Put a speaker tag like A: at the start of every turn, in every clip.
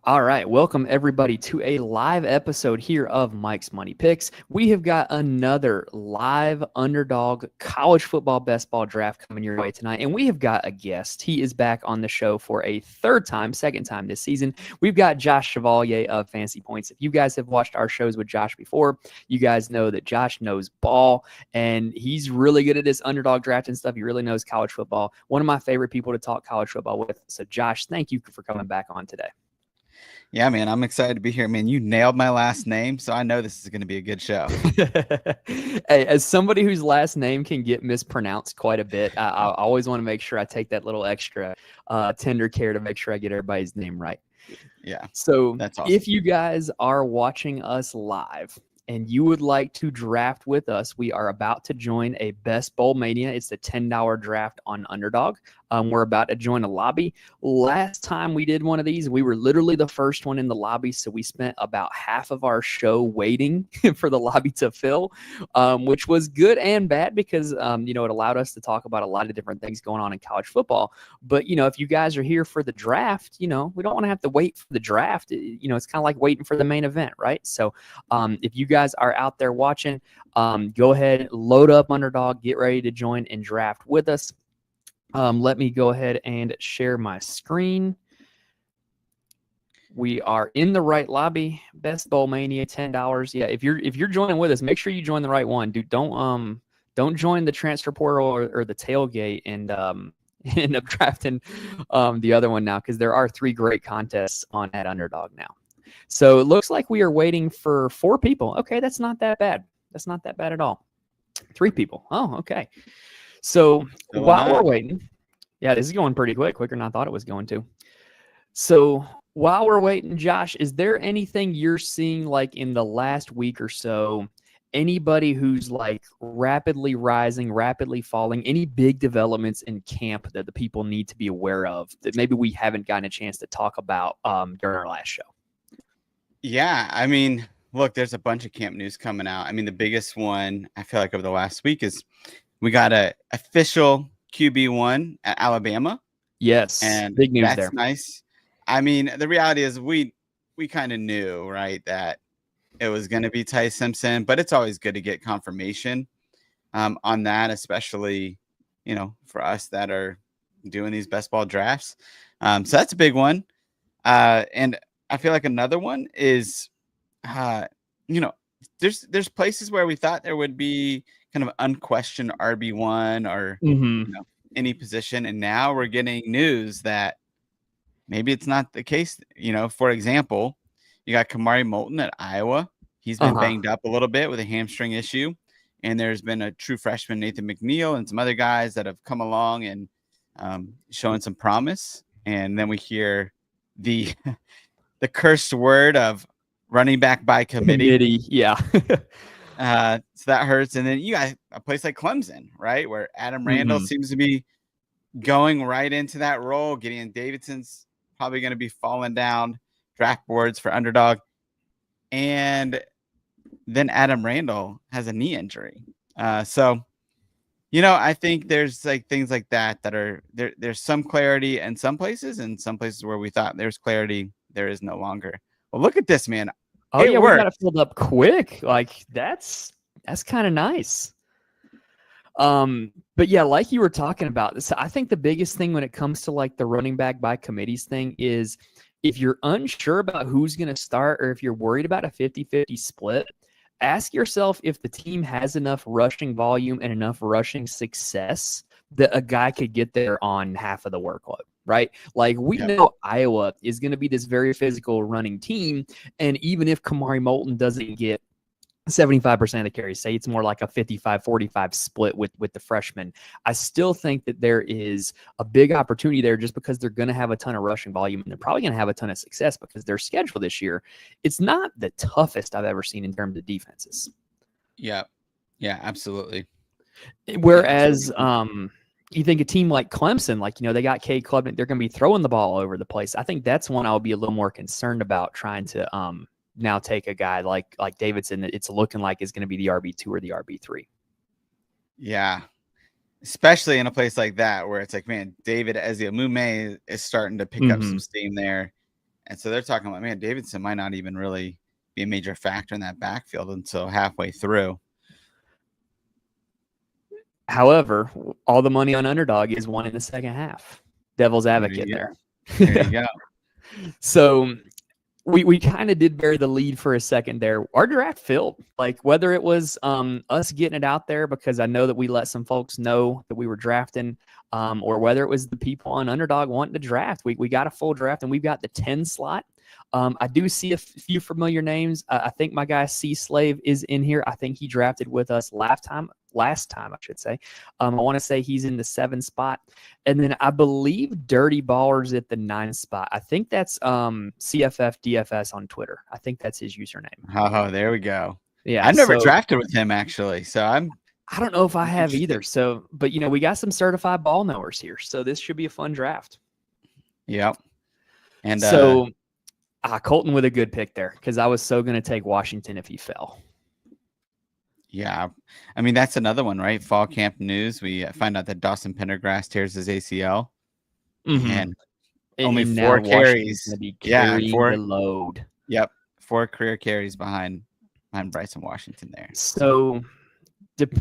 A: All right, welcome everybody to a live episode here of Mike's Money Picks. We have got another live Underdog college football best ball draft coming your way tonight, and we have got a guest. He is back on the show for a second time this season. We've got Josh Chevalier of Fantasy Points. If you guys have watched our shows with Josh before, you guys know that Josh knows ball, and he's really good at this Underdog draft and stuff. He really knows college football. One of my favorite people to talk college football with. So, Josh, thank you for coming back on today.
B: Yeah, man, I'm excited to be here. Man, you nailed my last name, so I know this is going to be a good show.
A: Hey, as somebody whose last name can get mispronounced quite a bit, I always want to make sure I take that little extra tender care to make sure I get everybody's name right.
B: Yeah,
A: So
B: that's awesome.
A: if you guys are watching us live and you would like to draft with us, we are about to join a Best Bowl Mania. It's a $10 draft on Underdog. We're about to join a lobby. Last time we did one of these, we were literally the first one in the lobby, so we spent about half of our show waiting for the lobby to fill, which was good and bad because, it allowed us to talk about a lot of different things going on in college football. But, if you guys are here for the draft, we don't want to have to wait for the draft. It's kind of like waiting for the main event, right? So if you guys are out there watching, go ahead, load up Underdog, get ready to join and draft with us. Let me go ahead and share my screen. We are in the right lobby. Best Bowl Mania, $10. Yeah, if you're joining with us, make sure you join the right one, dude. Don't join the transfer portal or the tailgate and end up drafting the other one now, because there are 3 great contests on at Underdog now. So it looks like we are waiting for 4 people. Okay, that's not that bad. That's not that bad at all. 3 people. Oh, okay. So while we're waiting, yeah, this is going pretty quicker than I thought it was going to. So while we're waiting, Josh, is there anything you're seeing like in the last week or so, anybody who's like rapidly rising, rapidly falling, any big developments in camp that the people need to be aware of that maybe we haven't gotten a chance to talk about during our last show?
B: Yeah, I mean, look, there's a bunch of camp news coming out. I mean, the biggest one I feel like over the last week is we got a official QB1 at Alabama.
A: Yes,
B: And
A: big news
B: that's
A: there.
B: nice. I mean, the reality is we kind of knew, right, that it was going to be Ty Simpson, but it's always good to get confirmation on that, especially, for us that are doing these best ball drafts. So that's a big one. And I feel like another one is, there's places where we thought there would be kind of unquestioned RB1 or, any position. And now we're getting news that maybe it's not the case. For example, you got Kamari Moulton at Iowa. He's been banged up a little bit with a hamstring issue. And there's been a true freshman, Nathan McNeil, and some other guys that have come along and showing some promise. And then we hear the the cursed word of running back by committee.
A: Yeah.
B: So that hurts. And then you got a place like Clemson, right, where Adam Randall seems to be going right into that role. Gideon Davidson's probably going to be falling down draft boards for Underdog. And then Adam Randall has a knee injury. So I think there's like things like that are there. There's some clarity in some places, and some places where we thought there's clarity, there is no longer. Well, look at this, man.
A: Oh, yeah, we got it filled up quick. Like that's kind of nice. But yeah, like you were talking about this, I think the biggest thing when it comes to like the running back by committees thing is if you're unsure about who's going to start, or if you're worried about a 50-50 split, ask yourself if the team has enough rushing volume and enough rushing success that a guy could get there on half of the workload. Right? Like we know Iowa is going to be this very physical running team. And even if Kamari Moulton doesn't get 75% of the carries, say it's more like a 55-45 split with the freshmen, I still think that there is a big opportunity there just because they're going to have a ton of rushing volume, and they're probably going to have a ton of success because their schedule this year, it's not the toughest I've ever seen in terms of defenses.
B: Yeah, absolutely.
A: Whereas, you think a team like Clemson, like, they got Cade Klubnik, they're going to be throwing the ball all over the place. I think that's one I'll be a little more concerned about trying to now take a guy like Davidson that it's looking like is going to be the RB2 or the RB3.
B: Yeah, especially in a place like that where it's like, man, David Eziamume is starting to pick up some steam there. And so they're talking about, man, Davidson might not even really be a major factor in that backfield until halfway through.
A: However, all the money on Underdog is won in the second half. Devil's advocate there.
B: There you go.
A: So we kind of did bury the lead for a second there. Our draft filled, like whether it was us getting it out there because I know that we let some folks know that we were drafting, or whether it was the people on Underdog wanting to draft. We got a full draft, and we've got the 10 slot. I do see a few familiar names. I think my guy C Slave is in here. I think he drafted with us last time, I should say. I want to say he's in the 7 spot. And then I believe Dirty Ballers at the 9 spot. I think that's CFF DFS on Twitter. I think that's his username.
B: Oh, there we go.
A: Yeah.
B: I've never drafted with him, actually. So
A: I don't know if I have either. So, but we got some certified ball knowers here. So this should be a fun draft.
B: Yep. And
A: so Colton with a good pick there, because I was so going to take Washington if he fell.
B: Yeah. I mean, that's another one, right? Fall camp news. We find out that Dawson Pendergrass tears his ACL. And only 4 carries.
A: Yeah, 4 the load.
B: Yep. 4 career carries behind Bryson Washington there.
A: So, Dirty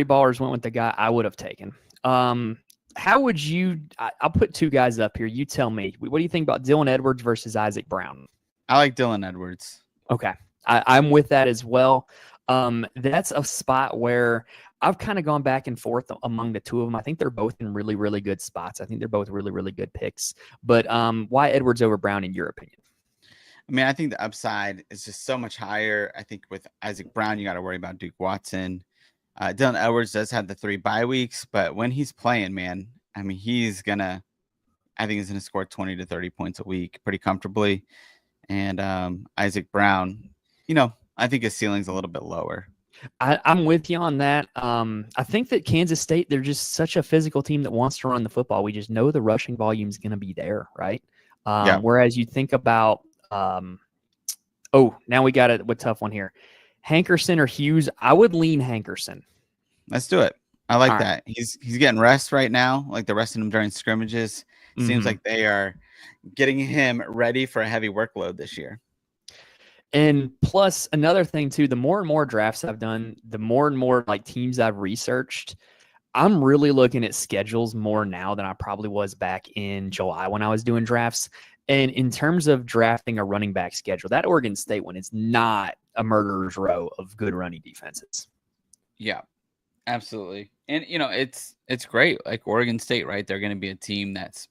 A: Ballers went with the guy I would have taken. How would you – I'll put 2 guys up here. You tell me. What do you think about Dylan Edwards versus Isaac Brown?
B: I like Dylan Edwards.
A: Okay. I'm with that as well. That's a spot where I've kind of gone back and forth among the 2 of them. I think they're both in really, really good spots. I think they're both really, really good picks. But why Edwards over Brown in your opinion?
B: I mean, I think the upside is just so much higher. I think with Isaac Brown, you got to worry about Duke Watson. Dylan Edwards does have the 3 bye weeks, but when he's playing, man, I mean, I think he's going to score 20 to 30 points a week pretty comfortably. And Isaac Brown, I think his ceiling's a little bit lower.
A: I'm with you on that. I think that Kansas State, they're just such a physical team that wants to run the football. We just know the rushing volume is going to be there, right? Whereas you think about, now we got a tough one here. Hankerson or Hughes? I would lean Hankerson.
B: Let's do it. I like that. He's getting rest right now, like they're resting him during scrimmages. Seems like they are getting him ready for a heavy workload this year.
A: And plus another thing too, the more and more drafts I've done, the more and more like teams I've researched, I'm really looking at schedules more now than I probably was back in July when I was doing drafts. And in terms of drafting a running back schedule, that Oregon State one is not a murderer's row of good running defenses.
B: Yeah, absolutely. And, it's great. Like Oregon State, right? They're going to be a team that's,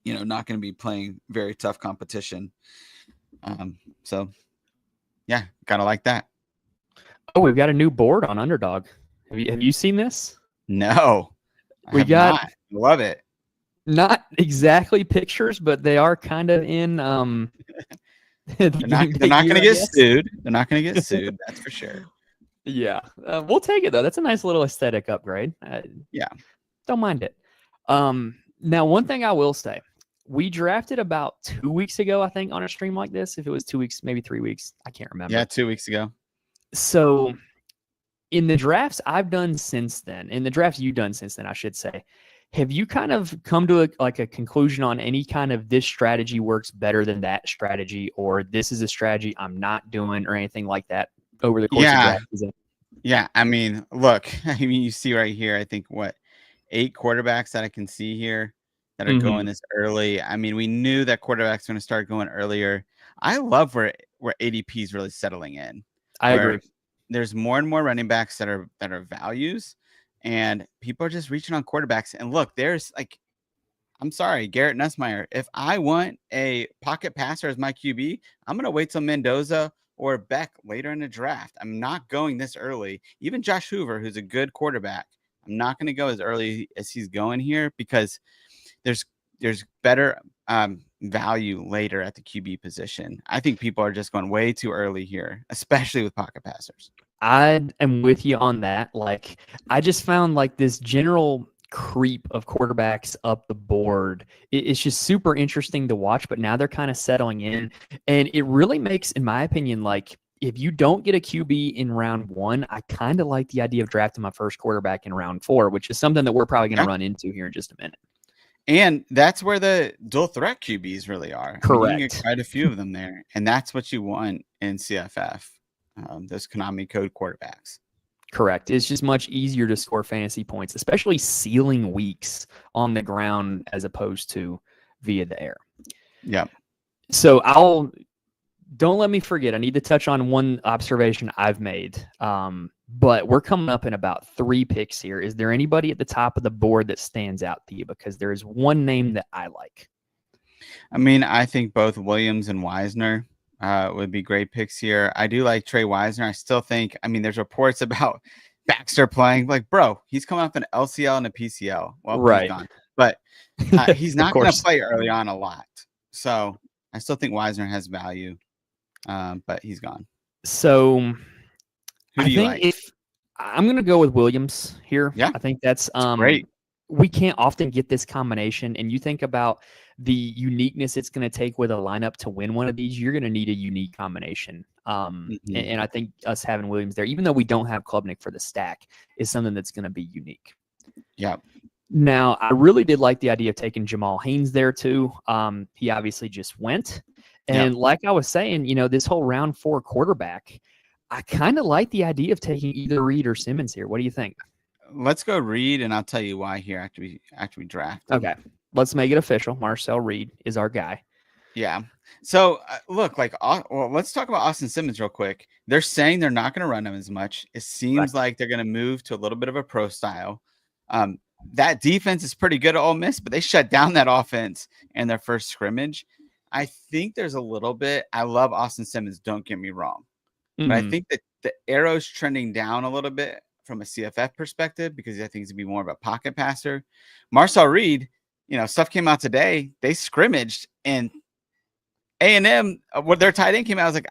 B: not going to be playing very tough competition. So, yeah, got to like that.
A: Oh, we've got a new board on Underdog. Have you seen this?
B: No. Love it.
A: Not exactly pictures, but they are kind of in
B: they're not going to get sued. They're not going to get sued, that's for sure.
A: Yeah. We'll take it though. That's a nice little aesthetic upgrade.
B: Yeah.
A: Don't mind it. Now one thing I will say, we drafted about 2 weeks ago, I think, on a stream like this. If it was 2 weeks, maybe 3 weeks, I can't remember.
B: Yeah, 2 weeks ago.
A: So in the drafts I've done since then, in the drafts you've done since then, I should say, have you kind of come to a conclusion on any kind of this strategy works better than that strategy, or this is a strategy I'm not doing, or anything like that over the course of draft season?
B: Yeah, I mean, look, you see right here, I think 8 quarterbacks that I can see here that are going this early. I mean, we knew that quarterbacks are going to start going earlier. I love where ADP is really settling in.
A: I agree.
B: There's more and more running backs that are values, and people are just reaching on quarterbacks. And look, there's I'm sorry, Garrett Nussmeier. If I want a pocket passer as my QB, I'm going to wait till Mendoza or Beck later in the draft. I'm not going this early. Even Josh Hoover, who's a good quarterback, I'm not going to go as early as he's going here because there's better value later at the QB position. I think people are just going way too early here, especially with pocket passers.
A: I am with you on that. I just found this general creep of quarterbacks up the board. It's just super interesting to watch, but now they're kind of settling in. And it really makes, in my opinion, if you don't get a QB in round 1, I kind of like the idea of drafting my first quarterback in round 4, which is something that we're probably going to run into here in just a minute.
B: And that's where the dual threat QBs really are. I mean, you can get
A: Correct.
B: quite a few of them there, and that's what you want in CFF. Those Konami code quarterbacks.
A: Correct. It's just much easier to score fantasy points, especially ceiling weeks on the ground as opposed to via the air.
B: Yeah.
A: So don't let me forget. I need to touch on one observation I've made. But we're coming up in about 3 picks here. Is there anybody at the top of the board that stands out to you? Because there is one name that I like.
B: I mean, I think both Williams and Wisner would be great picks here. I do like Trey Wisner. I still think, I mean, there's reports about Baxter playing. Like, bro, he's coming off an LCL and a PCL. Well,
A: Right.
B: he's gone. But he's not going to play early on a lot. So I still think Wisner has value, but he's gone.
A: So
B: who do you like?
A: If I'm going to go with Williams here.
B: Yeah.
A: I think that's
B: great.
A: We can't often get this combination. And you think about the uniqueness it's going to take with a lineup to win one of these, you're going to need a unique combination. And I think us having Williams there, even though we don't have Klubnik for the stack, is something that's going to be unique.
B: Yeah.
A: Now, I really did like the idea of taking Jamal Haynes there too. He obviously just went. And like I was saying, this whole round 4 quarterback, I kind of like the idea of taking either Reed or Simmons here. What do you think?
B: Let's go Reed, and I'll tell you why here after we draft.
A: Okay, let's make it official. Marcel Reed is our guy.
B: Yeah. So look, let's talk about Austin Simmons real quick. They're saying they're not going to run him as much. It seems like they're going to move to a little bit of a pro style. That defense is pretty good at Ole Miss, but they shut down that offense in their first scrimmage. I think there's a little bit. I love Austin Simmons. Don't get me wrong. But I think that the arrow's trending down a little bit from a CFF perspective because I think he's going to be more of a pocket passer. Marcel Reed, stuff came out today. They scrimmaged, and A&M, when their tight end came out, I was like,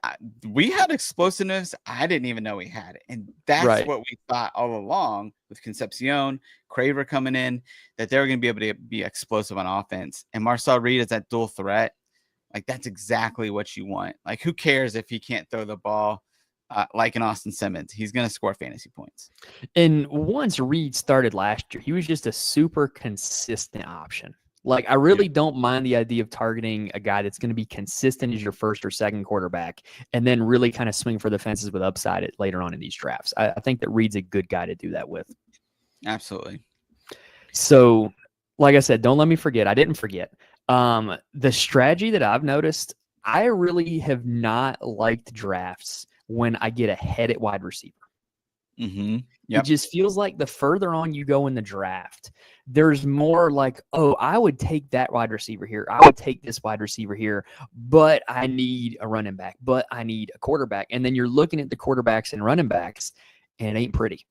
B: we had explosiveness. I didn't even know we had it. And that's what we thought all along with Concepcion, Craver coming in, that they were going to be able to be explosive on offense. And Marcel Reed is that dual threat. Like, that's exactly what you want. Like, who cares if he can't throw the ball? Like an Austin Simmons, he's going to score fantasy points.
A: And once Reed started last year, he was just a super consistent option. Like, I really don't mind the idea of targeting a guy that's going to be consistent as your first or second quarterback and then really kind of swing for the fences with upside later on in these drafts. I think that Reed's a good guy to do that with.
B: Absolutely.
A: So, like I said, don't let me forget. I didn't forget. The strategy that I've noticed, I really have not liked drafts when I get ahead at wide receiver. It just feels like the further on you go in the draft, there's more like, oh, I would take that wide receiver here. I would take this wide receiver here, but I need a running back, but I need a quarterback. And then you're looking at the quarterbacks and running backs, and it ain't pretty.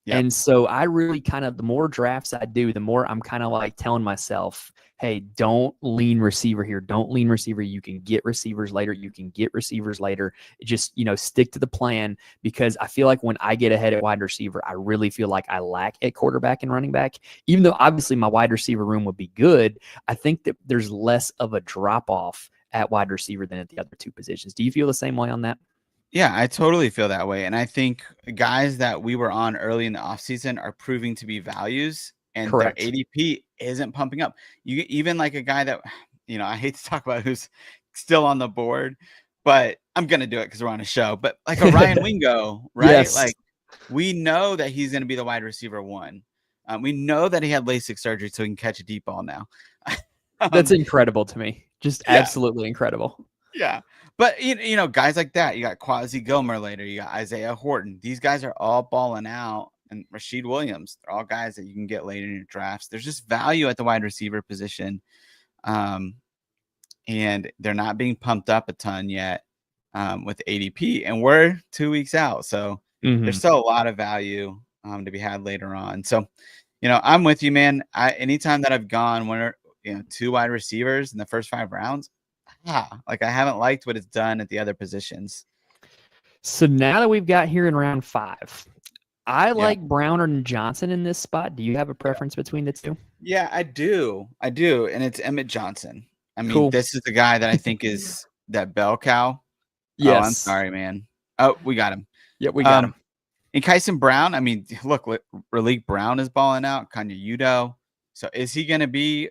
A: And so I really the more drafts I do, the more I'm kind of like telling myself, hey, don't lean receiver here. Don't lean receiver. You can get receivers later. Just, stick to the plan, because I feel like when I get ahead at wide receiver, I really feel like I lack at quarterback and running back. Even though obviously my wide receiver room would be good, I think that there's less of a drop off at wide receiver than at the other 2 positions. Do you feel the same way on that?
B: Yeah, I totally feel that way. And I think guys that we were on early in the offseason are proving to be values, and their ADP isn't pumping up. You even like a guy that, I hate to talk about who's still on the board, but I'm going to do it because we're on a show. But like a Ryan Wingo, right?
A: Yes.
B: Like, we know that he's going to be the wide receiver 1. We know that he had LASIK surgery so he can catch a deep ball now.
A: That's incredible to me. Just absolutely incredible.
B: Yeah. But, guys like that, you got Quasi Gilmer later, you got Isaiah Horton. These guys are all balling out, and Rashid Williams. They're all guys that you can get later in your drafts. There's just value at the wide receiver position. And they're not being pumped up a ton yet with ADP. And we're 2 weeks out. So there's still a lot of value to be had later on. So, I'm with you, man. Anytime that I've gone 2 wide receivers in the first 5 rounds, like, I haven't liked what it's done at the other positions.
A: So now that we've got here in round 5, I like Brown and Johnson in this spot. Do you have a preference between the 2?
B: Yeah, I do. And it's Emmett Johnson. I mean, This is the guy that I think is that bell cow.
A: Yes.
B: Oh, I'm sorry, man. Oh, we got him.
A: Yeah, we got him.
B: And Kyson Brown, I mean, look, Raleek Brown is balling out. Kanye Udo. So is he going to be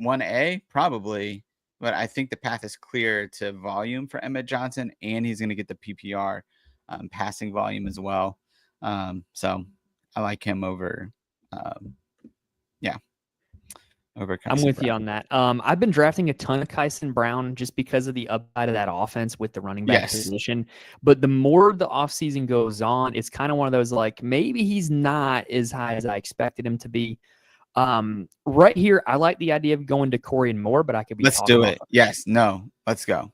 B: 1A? Probably. But I think the path is clear to volume for Emmett Johnson, and he's going to get the PPR passing volume as well. So I like him over, over
A: I'm
B: Kyson
A: with you
B: Brown.
A: on that. I've been drafting a ton of Kyson Brown just because of the upside of that offense with the running back position. But the more the offseason goes on, it's kind of one of those like maybe he's not as high as I expected him to be. Right here, I like the idea of going to Corian Moore, but I could be
B: Let's
A: talking
B: do
A: about
B: it. Yes. No. Let's go.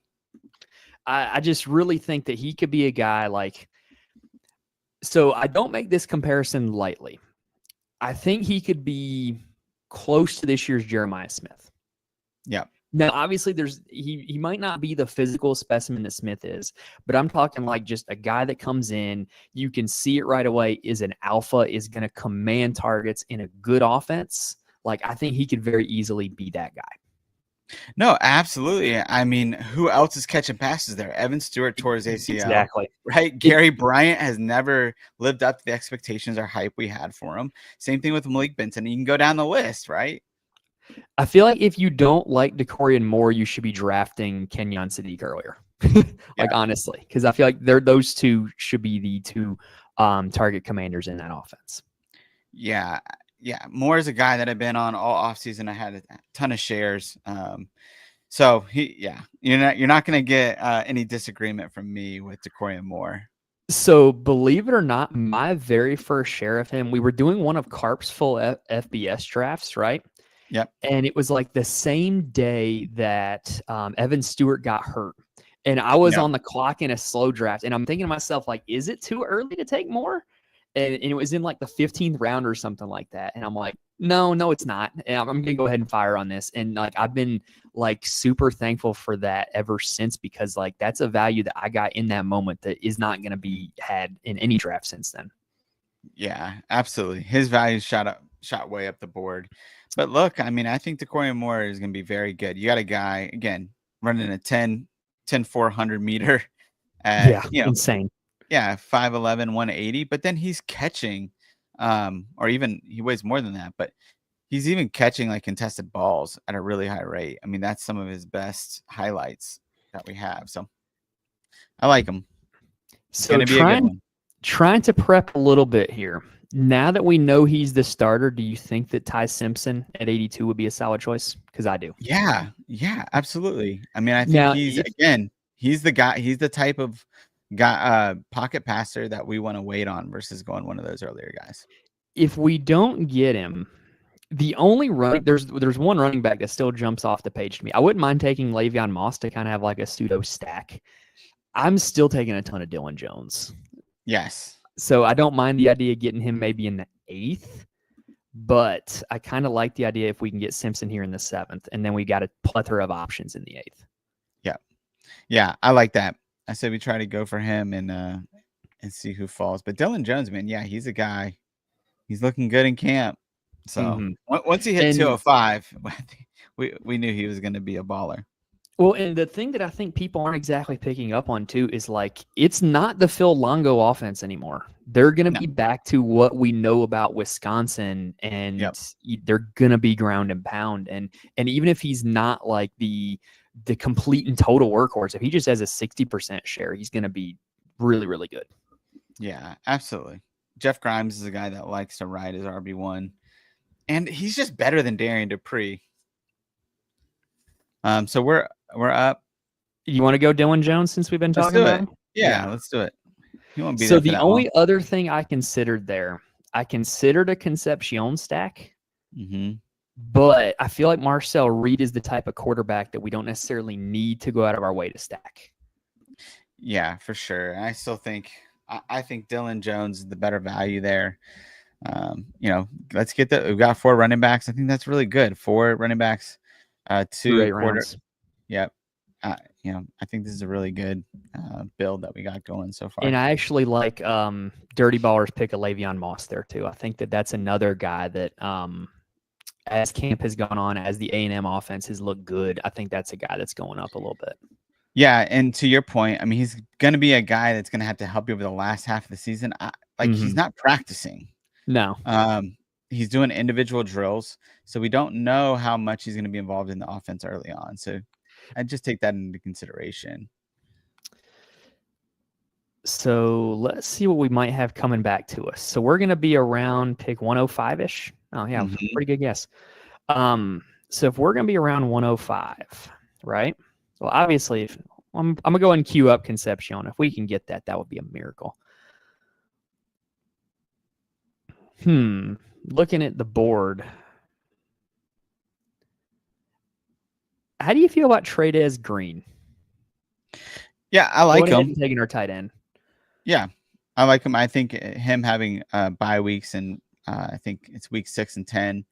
A: I just really think that he could be a guy like. So I don't make this comparison lightly. I think he could be close to this year's Jeremiah Smith.
B: Yeah.
A: Now, obviously, he might not be the physical specimen that Smith is, but I'm talking like just a guy that comes in, you can see it right away, is an alpha, is going to command targets in a good offense. Like, I think he could very easily be that guy.
B: No, absolutely. I mean, who else is catching passes there? Evan Stewart tore his ACL.
A: Exactly.
B: Right? Gary Bryant has never lived up to the expectations or hype we had for him. Same thing with Malik Benson. You can go down the list, right?
A: I feel like if you don't like Decorian Moore, you should be drafting Kenyon Sadiq earlier. Honestly, because I feel like those two should be the two target commanders in that offense.
B: Yeah. Yeah. Moore is a guy that I've been on all offseason. I had a ton of shares. So you're not going to get any disagreement from me with Decorian Moore.
A: So believe it or not, my very first share of him, we were doing one of Carp's full FBS drafts, right?
B: Yep.
A: And it was like the same day that Evan Stewart got hurt. And I was on the clock in a slow draft. And I'm thinking to myself, like, is it too early to take more? And it was in like the 15th round or something like that. And I'm like, no, it's not. And I'm going to go ahead and fire on this. And like, I've been like super thankful for that ever since, because like that's a value that I got in that moment that is not going to be had in any draft since then.
B: Yeah, absolutely. His value shot way up the board. But look, I mean, I think Decorian Moore is going to be very good. You got a guy, again, running a 10 400 meter at,
A: insane.
B: Yeah, 5'11", 180, but then he's catching, or even he weighs more than that, but he's even catching like contested balls at a really high rate. I mean, that's some of his best highlights that we have. So I like him. It's going to be a good one.
A: Trying to prep a little bit here. Now that we know he's the starter, do you think that Ty Simpson at 82 would be a solid choice? Because I do.
B: Yeah, absolutely. I mean, I think he's the guy. He's the type of guy, pocket passer that we want to wait on versus going one of those earlier guys.
A: If we don't get him, the only there's one running back that still jumps off the page to me. I wouldn't mind taking Le'Veon Moss to kind of have like a pseudo stack. I'm still taking a ton of Dylan Jones.
B: Yes.
A: So I don't mind the idea of getting him maybe in the 8th, but I kind of like the idea if we can get Simpson here in the 7th, and then we got a plethora of options in the 8th.
B: Yeah. Yeah, I like that. I said we try to go for him and see who falls. But Dylan Jones, man, yeah, he's a guy. He's looking good in camp. So once he hit 205, we knew he was going to be a baller.
A: Well, and the thing that I think people aren't exactly picking up on too is like it's not the Phil Longo offense anymore. They're going to be back to what we know about Wisconsin, and they're going to be ground and pound. And even if he's not like the complete and total workhorse, if he just has a 60% share, he's going to be really, really good.
B: Yeah, absolutely. Jeff Grimes is a guy that likes to ride his RB1, and he's just better than Darian Dupree. So we're up.
A: You want to go Dylan Jones since we've been talking about him?
B: Yeah, let's do it. You won't be
A: so the only other thing I considered there, I considered a Concepcion stack, but I feel like Marcel Reed is the type of quarterback that we don't necessarily need to go out of our way to stack.
B: Yeah, for sure. I still think I think Dylan Jones is the better value there. Let's get we've got 4 running backs. I think that's really good. 4 running backs, 2 quarters. Yep. I think this is a really good build that we got going so far.
A: And I actually like Dirty Ballers pick a Le'Veon Moss there too. I think that's another guy that as camp has gone on, as the A&M offense has looked good, I think that's a guy that's going up a little bit.
B: Yeah, and to your point, I mean, he's going to be a guy that's going to have to help you over the last half of the season. He's not practicing.
A: No.
B: he's doing individual drills, so we don't know how much he's going to be involved in the offense early on. So I just take that into consideration.
A: So let's see what we might have coming back to us. So we're going to be around pick 105-ish. Oh yeah, pretty good guess. So if we're going to be around 105, right? Well, obviously, if I'm going to go and queue up Concepcion. If we can get that, that would be a miracle. Looking at the board, how do you feel about Tradez Green?
B: Yeah, I like him.
A: Taking our tight end.
B: Yeah, I like him. I think him having bye weeks, and I think it's week 6 and 10.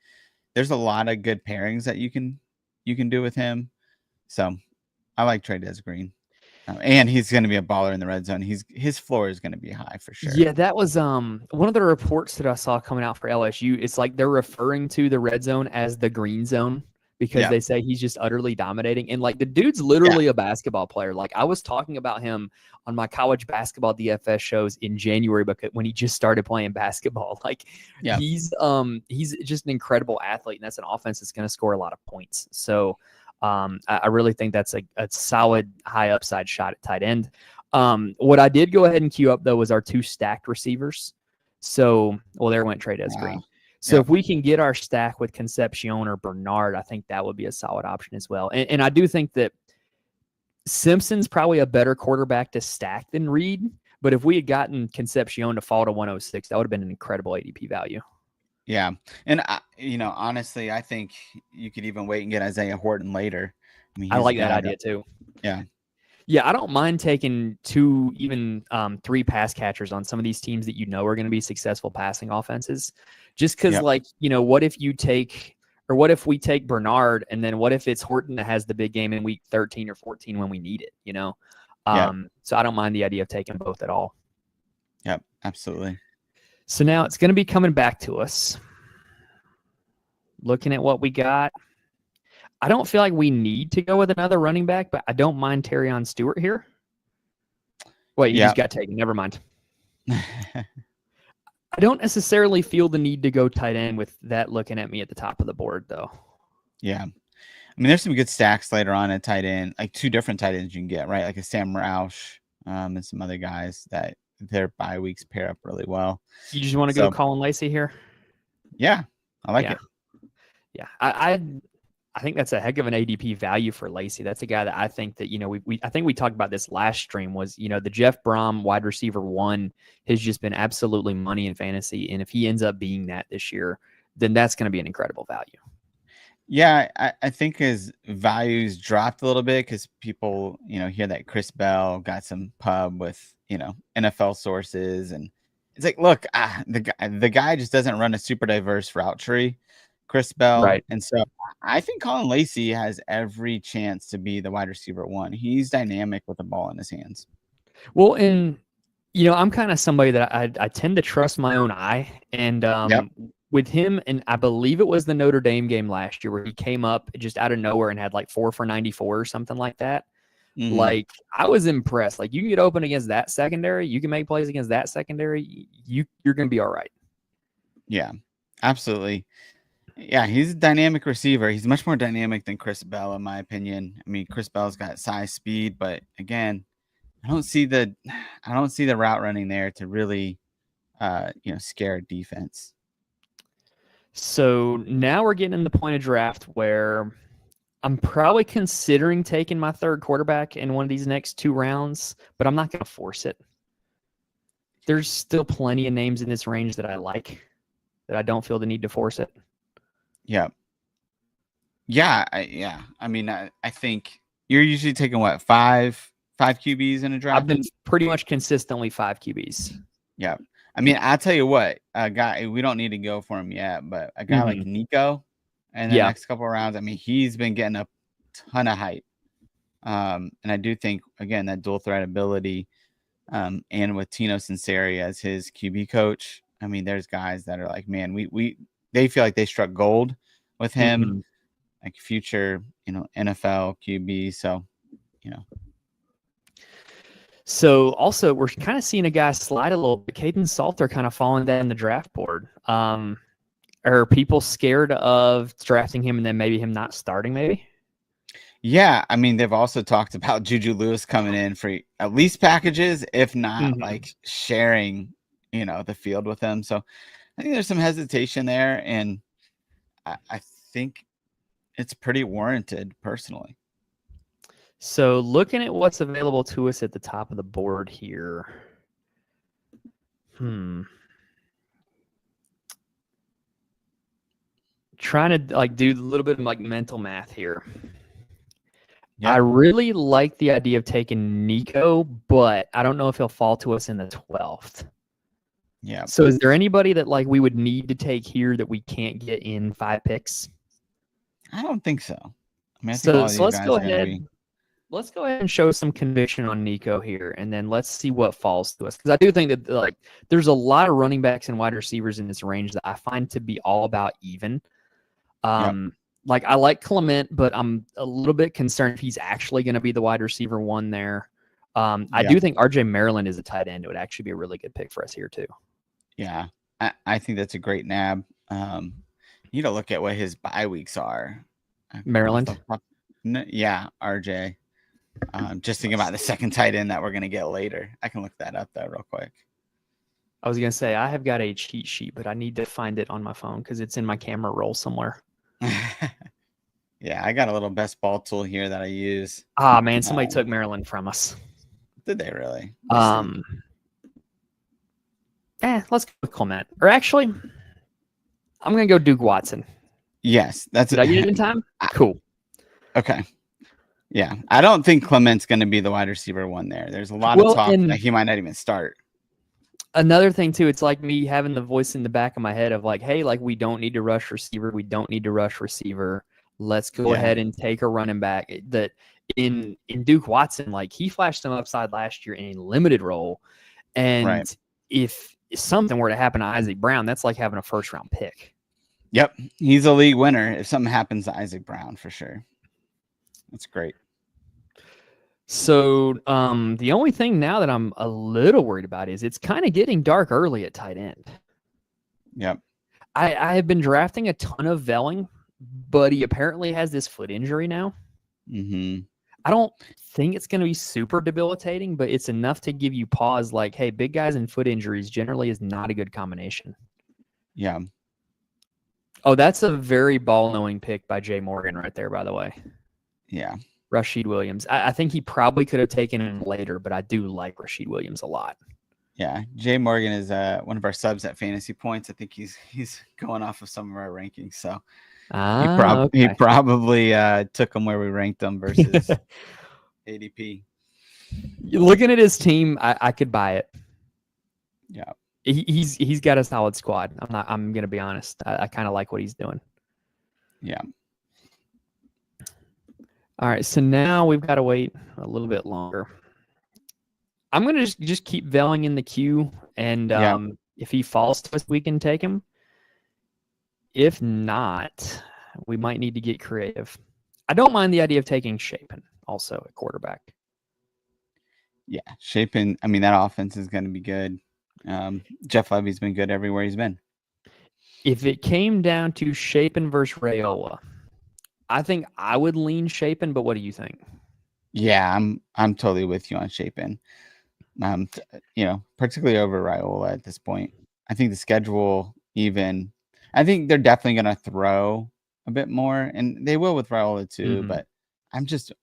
B: There's a lot of good pairings that you can do with him. So I like Tradez Green. And he's going to be a baller in the red zone. His floor is going to be high for sure.
A: Yeah, that was one of the reports that I saw coming out for LSU. It's like they're referring to the red zone as the green zone because they say he's just utterly dominating. And like the dude's literally a basketball player. Like I was talking about him on my college basketball DFS shows in January because when he just started playing basketball. Like he's just an incredible athlete, and that's an offense that's going to score a lot of points. So I really think that's a solid high upside shot at tight end. What I did go ahead and queue up though was our 2 stacked receivers. So, well, there went Tradez Green. So if we can get our stack with Concepcion or Bernard, I think that would be a solid option as well. And I do think that Simpson's probably a better quarterback to stack than Reed. But if we had gotten Concepcion to fall to 106, that would have been an incredible ADP value.
B: Yeah. And, honestly, I think you could even wait and get Isaiah Horton later. I mean,
A: I like that idea too.
B: Yeah.
A: Yeah, I don't mind taking 2, even 3 pass catchers on some of these teams that are going to be successful passing offenses. Just because, what if we take Bernard, and then what if it's Horton that has the big game in week 13 or 14 when we need it, So I don't mind the idea of taking both at all.
B: Yep, absolutely.
A: So now it's going to be coming back to us. Looking at what we got. I don't feel like we need to go with another running back, but I don't mind Terrion Stewart here. Wait, he just got taken. Never mind. I don't necessarily feel the need to go tight end with that looking at me at the top of the board, though.
B: Yeah. I mean, there's some good stacks later on at tight end, like 2 different tight ends you can get, right? Like a Sam Roush and some other guys that their bye weeks pair up really well.
A: You just want to go Colin Lacey here?
B: Yeah, I like it.
A: Yeah, I think that's a heck of an ADP value for Lacey. That's a guy that I think that, I think we talked about this last stream was, the Jeff Brom wide receiver 1 has just been absolutely money in fantasy. And if he ends up being that this year, then that's going to be an incredible value.
B: Yeah, I think his values dropped a little bit because people, hear that Chris Bell got some pub with, NFL sources. And it's like, look, the guy just doesn't run a super diverse route tree, Chris Bell.
A: Right.
B: And so I think Colin Lacey has every chance to be the wide receiver 1. He's dynamic with the ball in his hands.
A: Well, and, I'm kind of somebody that I tend to trust my own eye. And with him, and I believe it was the Notre Dame game last year where he came up just out of nowhere and had like 4 for 94 or something like that. Mm-hmm. Like, I was impressed. Like, you can get open against that secondary. You can make plays against that secondary. You're going to be all right.
B: Yeah, absolutely. Yeah, he's a dynamic receiver. He's much more dynamic than Chris Bell, in my opinion. I mean, Chris Bell's got size, speed, but again, I don't see the route running there to really, scare a defense.
A: So now we're getting in the point of draft where I'm probably considering taking my 3rd quarterback in one of these next 2 rounds, but I'm not going to force it. There's still plenty of names in this range that I like, that I don't feel the need to force it.
B: Yeah. Yeah. I mean, I think you're usually taking what, five QBs in a draft?
A: I've been pretty much consistently 5 QBs.
B: Yeah. I mean, I'll tell you what, a guy, we don't need to go for him yet, but a guy like Nico in the next couple of rounds, I mean, he's been getting a ton of hype. And I do think, again, that dual threat ability, and with Tino Sinceri as his QB coach, I mean, there's guys that are like, man, they feel like they struck gold with him, like future, NFL QB. So,
A: So also we're kind of seeing a guy slide a little bit. Caden Salter kind of falling down the draft board. Are people scared of drafting him and then maybe him not starting? Maybe.
B: Yeah, I mean, they've also talked about Juju Lewis coming in for at least packages, if not like sharing, the field with them. So I think there's some hesitation there, and I think it's pretty warranted personally.
A: So looking at what's available to us at the top of the board here. Trying to like do a little bit of like mental math here. Yeah. I really like the idea of taking Nico, but I don't know if he'll fall to us in the 12th.
B: Yeah.
A: So is there anybody that like we would need to take here that we can't get in 5 picks?
B: I don't think so. I mean, I think
A: so
B: all these
A: let's
B: guys
A: go
B: are
A: ahead.
B: be...
A: Let's go ahead and show some conviction on Nico here, and then let's see what falls to us. Because I do think that like there's a lot of running backs and wide receivers in this range that I find to be all about even. Like I like Clement, but I'm a little bit concerned if he's actually going to be the wide receiver one there. I do think RJ Maryland is a tight end. It would actually be a really good pick for us here too.
B: Yeah, I think that's a great nab. You need to look at what his bye weeks are.
A: Maryland.
B: Yeah, RJ. Just thinking about the second tight end that we're going to get later. I can look that up though real quick.
A: I was going to say, I have got a cheat sheet, but I need to find it on my phone because it's in my camera roll somewhere.
B: Yeah, I got a little best ball tool here that I use.
A: Ah, man, somebody took Maryland from us.
B: Did they really?
A: Let's go with Clement. Or actually, I'm going to go Duke Watson.
B: Yes.
A: Did I get it in time? Cool.
B: Okay. Yeah. I don't think Clement's going to be the wide receiver one there. There's a lot of talk that he might not even start.
A: Another thing, too, it's like me having the voice in the back of my head of like, hey, like we don't need to rush receiver. We don't need to rush receiver. Let's go ahead and take a running back. That in Duke Watson, like he flashed some upside last year in a limited role. And if something were to happen to Isaac Brown, that's like having a first-round pick.
B: Yep. He's a league winner if something happens to Isaac Brown for sure. That's great.
A: So the only thing now that I'm a little worried about is it's kind of getting dark early at tight end.
B: Yep.
A: I have been drafting a ton of Velling, but he apparently has this foot injury now. I don't think it's going to be super debilitating, but it's enough to give you pause like, hey, big guys and foot injuries generally is not a good combination.
B: Yeah.
A: Oh, that's a very ball-knowing pick by Jay Morgan right there, by the way.
B: Yeah.
A: Rashid Williams. I think he probably could have taken him later, but I do like Rashid Williams a lot.
B: Yeah. Jay Morgan is one of our subs at Fantasy Points. I think he's going off of some of our rankings. So he probably took him where we ranked them versus ADP.
A: Looking at his team, I could buy it.
B: Yeah.
A: He's got a solid squad. I'm gonna be honest. I kind of like what he's doing.
B: Yeah.
A: All right, so now we've got to wait a little bit longer. I'm gonna just keep Velling in the queue, and if he falls to us, we can take him. If not, we might need to get creative. I don't mind the idea of taking Shapen also at quarterback.
B: Yeah, Shapen. I mean, that offense is going to be good. Jeff Levy's been good everywhere he's been.
A: If it came down to Shapen versus Raiola, I think I would lean Shapen, but what do you think?
B: Yeah, I'm totally with you on Shapen. Particularly over Raiola at this point. I think the schedule I think they're definitely going to throw a bit more, and they will with Raiola too, but I just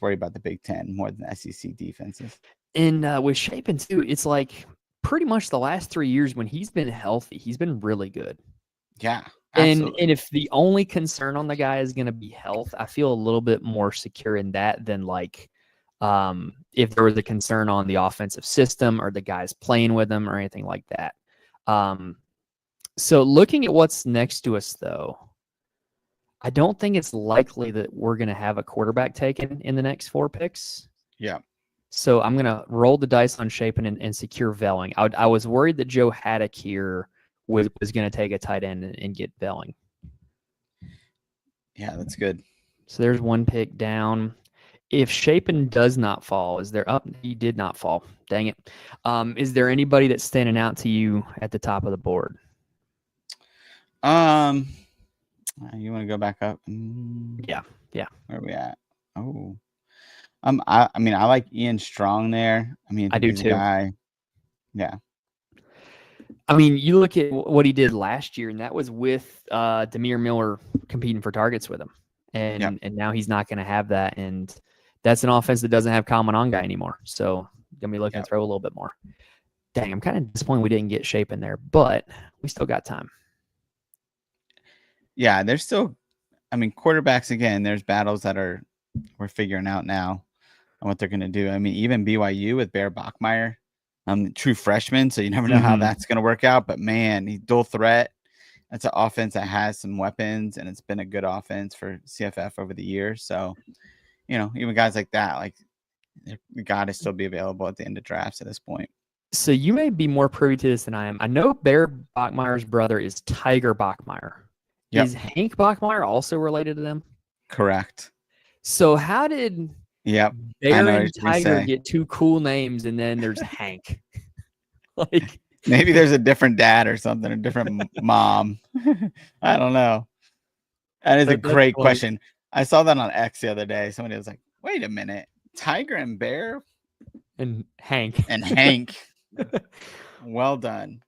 B: worry about the Big Ten more than SEC defenses.
A: And with Shapen too, it's like pretty much the last 3 years when he's been healthy, he's been really good.
B: Yeah.
A: And if the only concern on the guy is going to be health, I feel a little bit more secure in that than like if there was a concern on the offensive system or the guys playing with him or anything like that. So looking at what's next to us, though, I don't think it's likely that we're going to have a quarterback taken in the next 4 picks.
B: Yeah.
A: So I'm going to roll the dice on Shapen and secure Velling. I was worried that Joe Haddock here was going to take a tight end and get Velling.
B: Yeah, that's good.
A: So there's 1 pick down. If Shapen does not fall, is there up? He did not fall. Dang it. Is there anybody that's standing out to you at the top of the board?
B: You want to go back up?
A: Yeah.
B: Where are we at? Oh, I mean, I like Ian Strong there. I mean, I think
A: do
B: he's a
A: too.
B: guy. Yeah.
A: I mean, you look at what he did last year, and that was with Demir Miller competing for targets with him, and now he's not going to have that, and that's an offense that doesn't have Kyle Mononga anymore. So gonna be looking to throw a little bit more. Dang, I'm kind of disappointed we didn't get Shape in there, but we still got time.
B: Yeah, there's still. I mean, quarterbacks again. There's battles that we're figuring out now on what they're going to do. I mean, even BYU with Bear Bachmeier, true freshman, so you never know how that's going to work out. But man, he's dual threat. That's an offense that has some weapons, and it's been a good offense for CFF over the years. So, even guys like that, like, they got to still be available at the end of drafts at this point.
A: So you may be more privy to this than I am. I know Bear Bachmeier's brother is Tiger Bachmeier. Yep. Is Hank Bachmeier also related to them?
B: Correct.
A: So how did Bear and Tiger get two cool names, and then there's Hank? Like,
B: maybe there's a different dad or something, a different mom. I don't know. That is a great question. I saw that on X the other day. Somebody was like, wait a minute. Tiger and Bear?
A: And Hank.
B: And Hank. Well done.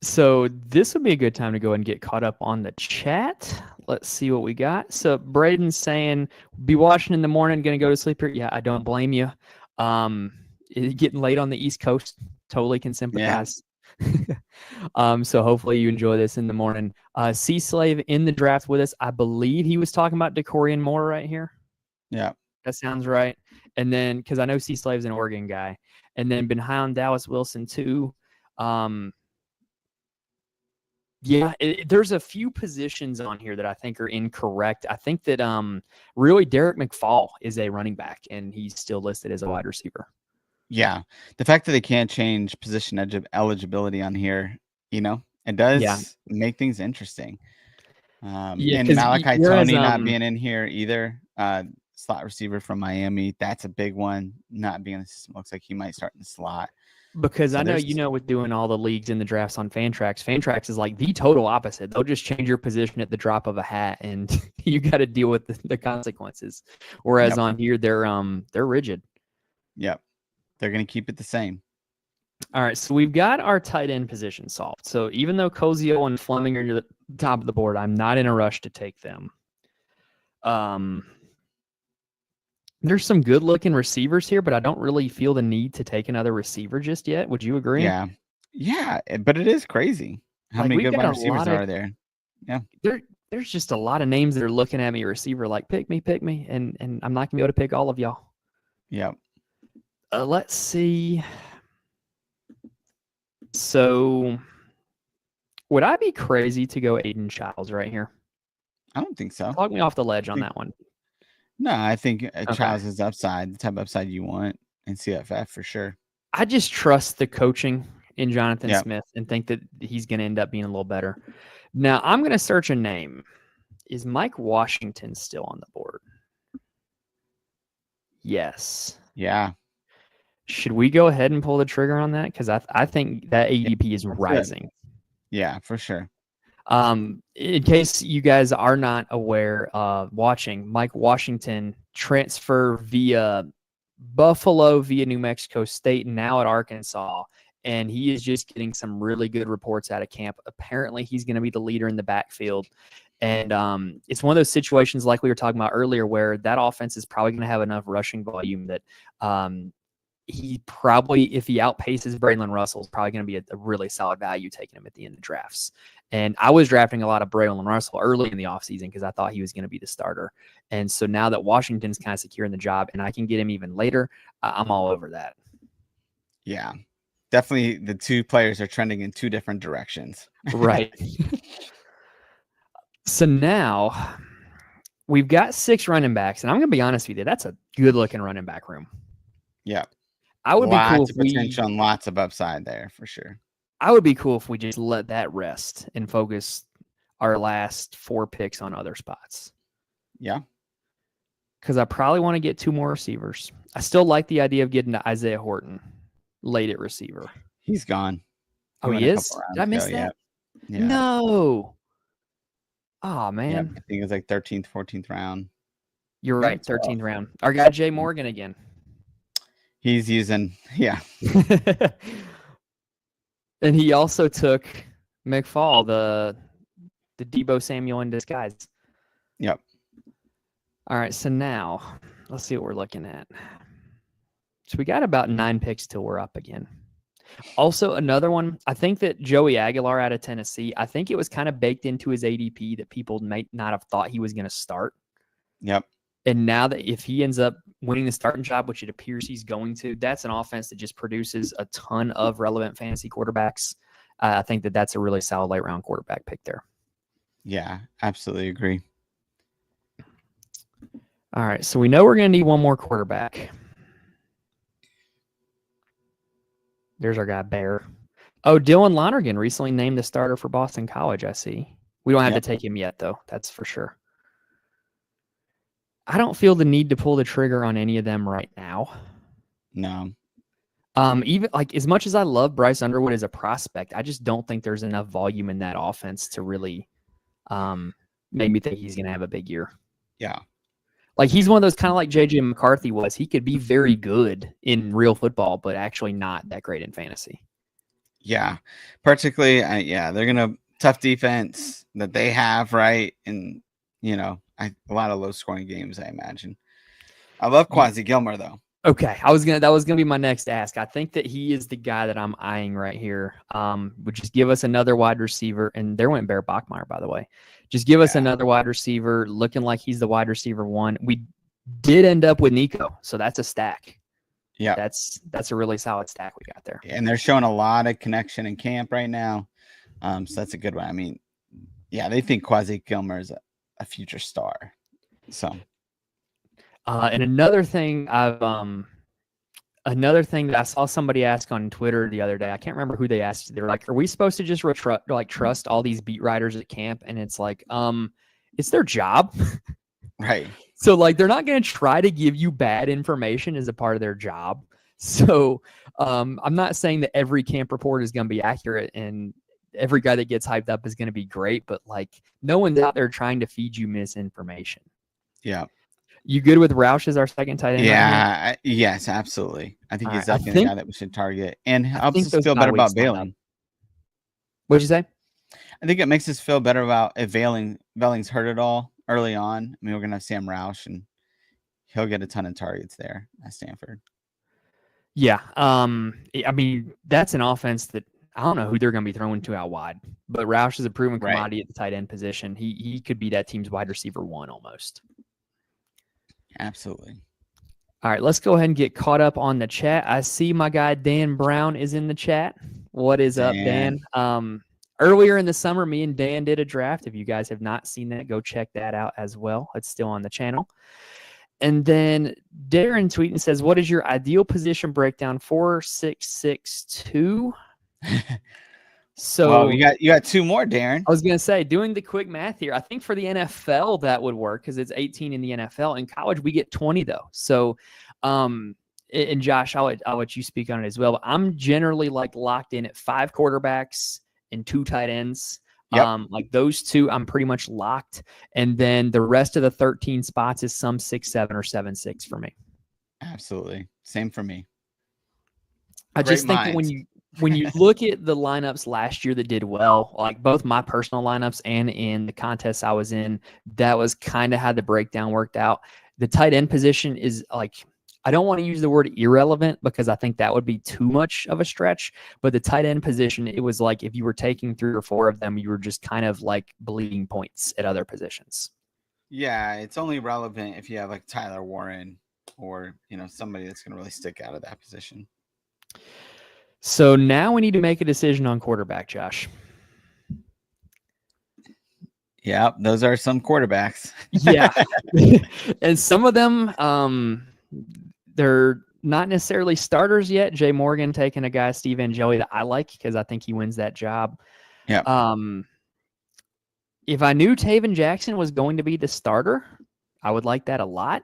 A: So this would be a good time to go and get caught up on the chat. Let's see what we got. So Braden's saying, be watching in the morning, going to go to sleep here. Yeah, I don't blame you. Getting late on the East Coast, totally can sympathize. Yeah. So hopefully you enjoy this in the morning. C-Slave in the draft with us. I believe he was talking about DeCorian Moore right here.
B: Yeah.
A: That sounds right. And then, because I know C-Slave's an Oregon guy. And then been high on Dallas Wilson too. Yeah, there's a few positions on here that I think are incorrect. I think that really Derek McFall is a running back, and he's still listed as a wide receiver.
B: Yeah, the fact that they can't change position eligibility on here, it does make things interesting. And Malachi Tony not being in here either. Slot receiver from Miami, that's a big one. Not being in the system, looks like he might start in the slot.
A: Because so I know, with doing all the leagues in the drafts on Fantrax is like the total opposite. They'll just change your position at the drop of a hat, and you got to deal with the consequences. Whereas on here, they're rigid.
B: Yep, they're going to keep it the same.
A: All right, so we've got our tight end position solved. So even though Cozio and Fleming are near the top of the board, I'm not in a rush to take them. There's some good-looking receivers here, but I don't really feel the need to take another receiver just yet. Would you agree?
B: Yeah, but it is crazy how many good wide receivers are there. Yeah,
A: there's just a lot of names that are looking at me, receiver, like pick me, and I'm not gonna be able to pick all of y'all.
B: Yeah.
A: Let's see. So, would I be crazy to go Aiden Childs right here?
B: I don't think so.
A: Talk me off the ledge on that one.
B: No, I think Childs is upside, the type of upside you want in CFF for sure.
A: I just trust the coaching in Jonathan Smith and think that he's going to end up being a little better. Now, I'm going to search a name. Is Mike Washington still on the board? Yes.
B: Yeah.
A: Should we go ahead and pull the trigger on that? Because I think that ADP is rising.
B: Yeah, for sure.
A: In case you guys are not aware, watching, Mike Washington transfer via Buffalo, via New Mexico State, now at Arkansas, and he is just getting some really good reports out of camp. Apparently, he's going to be the leader in the backfield, and it's one of those situations like we were talking about earlier where that offense is probably going to have enough rushing volume that he probably, if he outpaces Braylon Russell, is probably going to be a really solid value taking him at the end of drafts. And I was drafting a lot of Braylon Russell early in the offseason because I thought he was going to be the starter. And so now that Washington's kind of securing the job and I can get him even later, I'm all over that.
B: Yeah, definitely the two players are trending in two different directions.
A: Right. So now we've got 6 running backs, and I'm going to be honest with you, that's a good-looking running back room.
B: Yeah.
A: I would be cool if
B: potential and lots of upside there for sure.
A: I would be cool if we just let that rest and focus our last 4 picks on other spots.
B: Yeah.
A: Because I probably want to get 2 more receivers. I still like the idea of getting to Isaiah Horton late at receiver.
B: He's gone.
A: Oh, he is? Did I miss that?
B: Yeah.
A: No. Oh,
B: Yep.
A: man.
B: I think it was like 13th, 14th round.
A: You're
B: Maybe
A: right.
B: 12th.
A: 13th round. Our guy, Jay Morgan, again.
B: He's using, yeah.
A: And he also took McFall, the Debo Samuel in disguise.
B: Yep.
A: All right. So now let's see what we're looking at. So we got about 9 picks till we're up again. Also, another one, I think that Joey Aguilar out of Tennessee, I think it was kind of baked into his ADP that people might not have thought he was going to start.
B: Yep.
A: And now that if he ends up winning the starting job, which it appears he's going to, that's an offense that just produces a ton of relevant fantasy quarterbacks. I think that that's a really solid late round quarterback pick there.
B: Yeah, absolutely agree.
A: All right, so we know we're going to need one more quarterback. There's our guy, Bear. Oh, Dylan Lonergan recently named the starter for Boston College, I see. We don't have to take him yet, though. That's for sure. I don't feel the need to pull the trigger on any of them right now.
B: No.
A: Even like as much as I love Bryce Underwood as a prospect, I just don't think there's enough volume in that offense to really make me think he's going to have a big year.
B: Yeah.
A: Like he's one of those kind of like JJ McCarthy was. He could be very good in real football, but actually not that great in fantasy.
B: Yeah. Particularly, they're going to tough defense that they have, right? And, a lot of low scoring games, I imagine. I love Quasi Gilmore, though.
A: Okay, that was gonna be my next ask. I think that he is the guy that I'm eyeing right here. Would just give us another wide receiver, and there went Bear Bachmeyer, by the way. Just give us another wide receiver, looking like he's the wide receiver one. We did end up with Nico, so that's a stack.
B: Yeah,
A: that's a really solid stack we got there.
B: And they're showing a lot of connection in camp right now, so that's a good one. I mean, yeah, they think Quasi Gilmore is a future star. So.
A: And another thing that I saw somebody ask on Twitter the other day, I can't remember who they asked. They were like, "Are we supposed to just trust all these beat writers at camp?" And it's like, it's their job,
B: right?
A: So like, they're not going to try to give you bad information as a part of their job. So I'm not saying that every camp report is going to be accurate and every guy that gets hyped up is going to be great, but like, no one's out there trying to feed you misinformation.
B: Yeah.
A: You good with Roush as our second tight end?
B: Yeah.
A: Right
B: yes, absolutely. I think he's definitely the guy that we should target, and helps us feel better about Veiling.
A: What'd you say?
B: I think it makes us feel better about if Veiling's hurt at all early on. I mean, we're gonna have Sam Roush, and he'll get a ton of targets there at Stanford.
A: Yeah. I mean, that's an offense that I don't know who they're going to be throwing to out wide, but Roush is a proven commodity at the tight end position. He could be that team's wide receiver one almost.
B: Absolutely.
A: All right, let's go ahead and get caught up on the chat. I see my guy Dan Brown is in the chat. What is up, Dan? Earlier in the summer, me and Dan did a draft. If you guys have not seen that, go check that out as well. It's still on the channel. And then Darren tweeting says, "What is your ideal position breakdown? 4-6-6-2." So
B: well, you got two more, Darren.
A: I was going to say, doing the quick math here, I think for the NFL that would work because it's 18 in the NFL. In college, we get 20 though. So, and Josh, I'll let you speak on it as well. But I'm generally like locked in at 5 quarterbacks and 2 tight ends.
B: Yep.
A: Like those 2, I'm pretty much locked. And then the rest of the 13 spots is some 6-7 or 7-6 for me.
B: Absolutely. Same for me.
A: I just think that when you look at the lineups last year that did well, like both my personal lineups and in the contests I was in, that was kind of how the breakdown worked out. The tight end position is like, I don't want to use the word irrelevant because I think that would be too much of a stretch, but the tight end position, it was like if you were taking 3 or 4 of them, you were just kind of like bleeding points at other positions.
B: Yeah, it's only relevant if you have like Tyler Warren or, somebody that's going to really stick out of that position.
A: So now we need to make a decision on quarterback, Josh.
B: Yeah, those are some quarterbacks.
A: Yeah. And some of them, they're not necessarily starters yet. Jay Morgan taking a guy, Steve Angeli, that I like because I think he wins that job.
B: Yeah.
A: If I knew Taven Jackson was going to be the starter, I would like that a lot.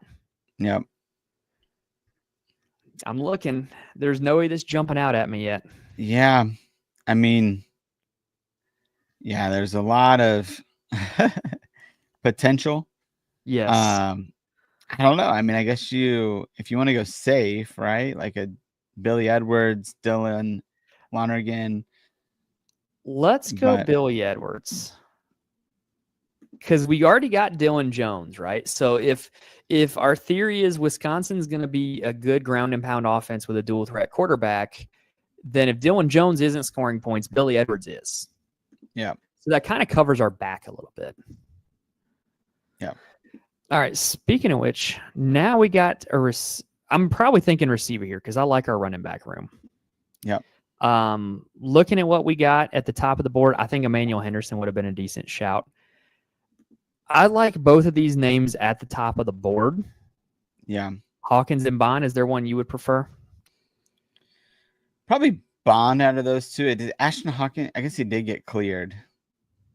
B: Yep.
A: I'm looking. There's no way that's jumping out at me yet.
B: Yeah. I mean, Yeah, there's a lot of potential.
A: Yes.
B: I don't know. I mean, I guess if you want to go safe, right? Like a Billy Edwards, Dylan Lonergan.
A: Let's go
B: But
A: Billy Edwards. Because we already got Dylan Jones, right? So if our theory is Wisconsin's going to be a good ground and pound offense with a dual threat quarterback, then if Dylan Jones isn't scoring points, Billy Edwards is.
B: yeah.
A: So that kind of covers our back a little bit.
B: Yeah.
A: All right. Speaking of which, now we got I'm probably thinking receiver here because I like our running back room.
B: Yeah.
A: Looking at what we got at the top of the board, I think Emmanuel Henderson would have been a decent shout. I like both of these names at the top of the board.
B: Yeah.
A: Hawkins and Bond, is there one you would prefer?
B: Probably Bond out of those two. Did Ashton Hawkins? I guess he did get cleared.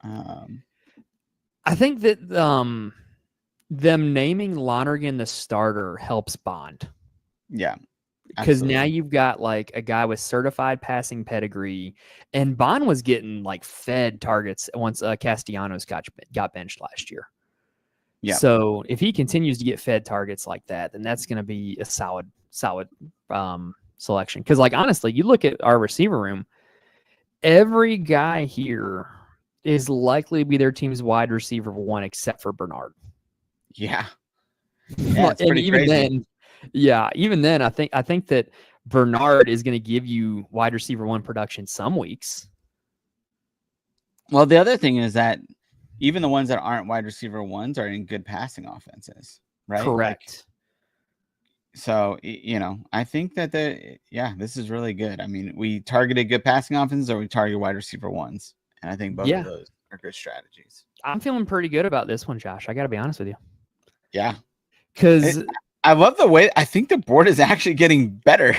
A: I think that them naming Lonergan the starter helps Bond.
B: Yeah.
A: Because now you've got like a guy with certified passing pedigree, and Bond was getting like fed targets once Castellanos got benched last year.
B: Yeah.
A: So if he continues to get fed targets like that, then that's going to be a solid selection. Because like honestly, you look at our receiver room, every guy here is likely to be their team's wide receiver one, except for Bernard.
B: Yeah. Yeah, it's
A: and
B: pretty
A: even
B: crazy.
A: even then, I think that Bernard is going to give you wide receiver one production some weeks.
B: Well, the other thing is that even the ones that aren't wide receiver ones are in good passing offenses, right?
A: Correct.
B: So, I think that this is really good. I mean, we targeted good passing offenses or we target wide receiver ones. And I think both of those are good strategies.
A: I'm feeling pretty good about this one, Josh. I got to be honest with you.
B: Yeah.
A: Because
B: I love the way I think the board is actually getting better.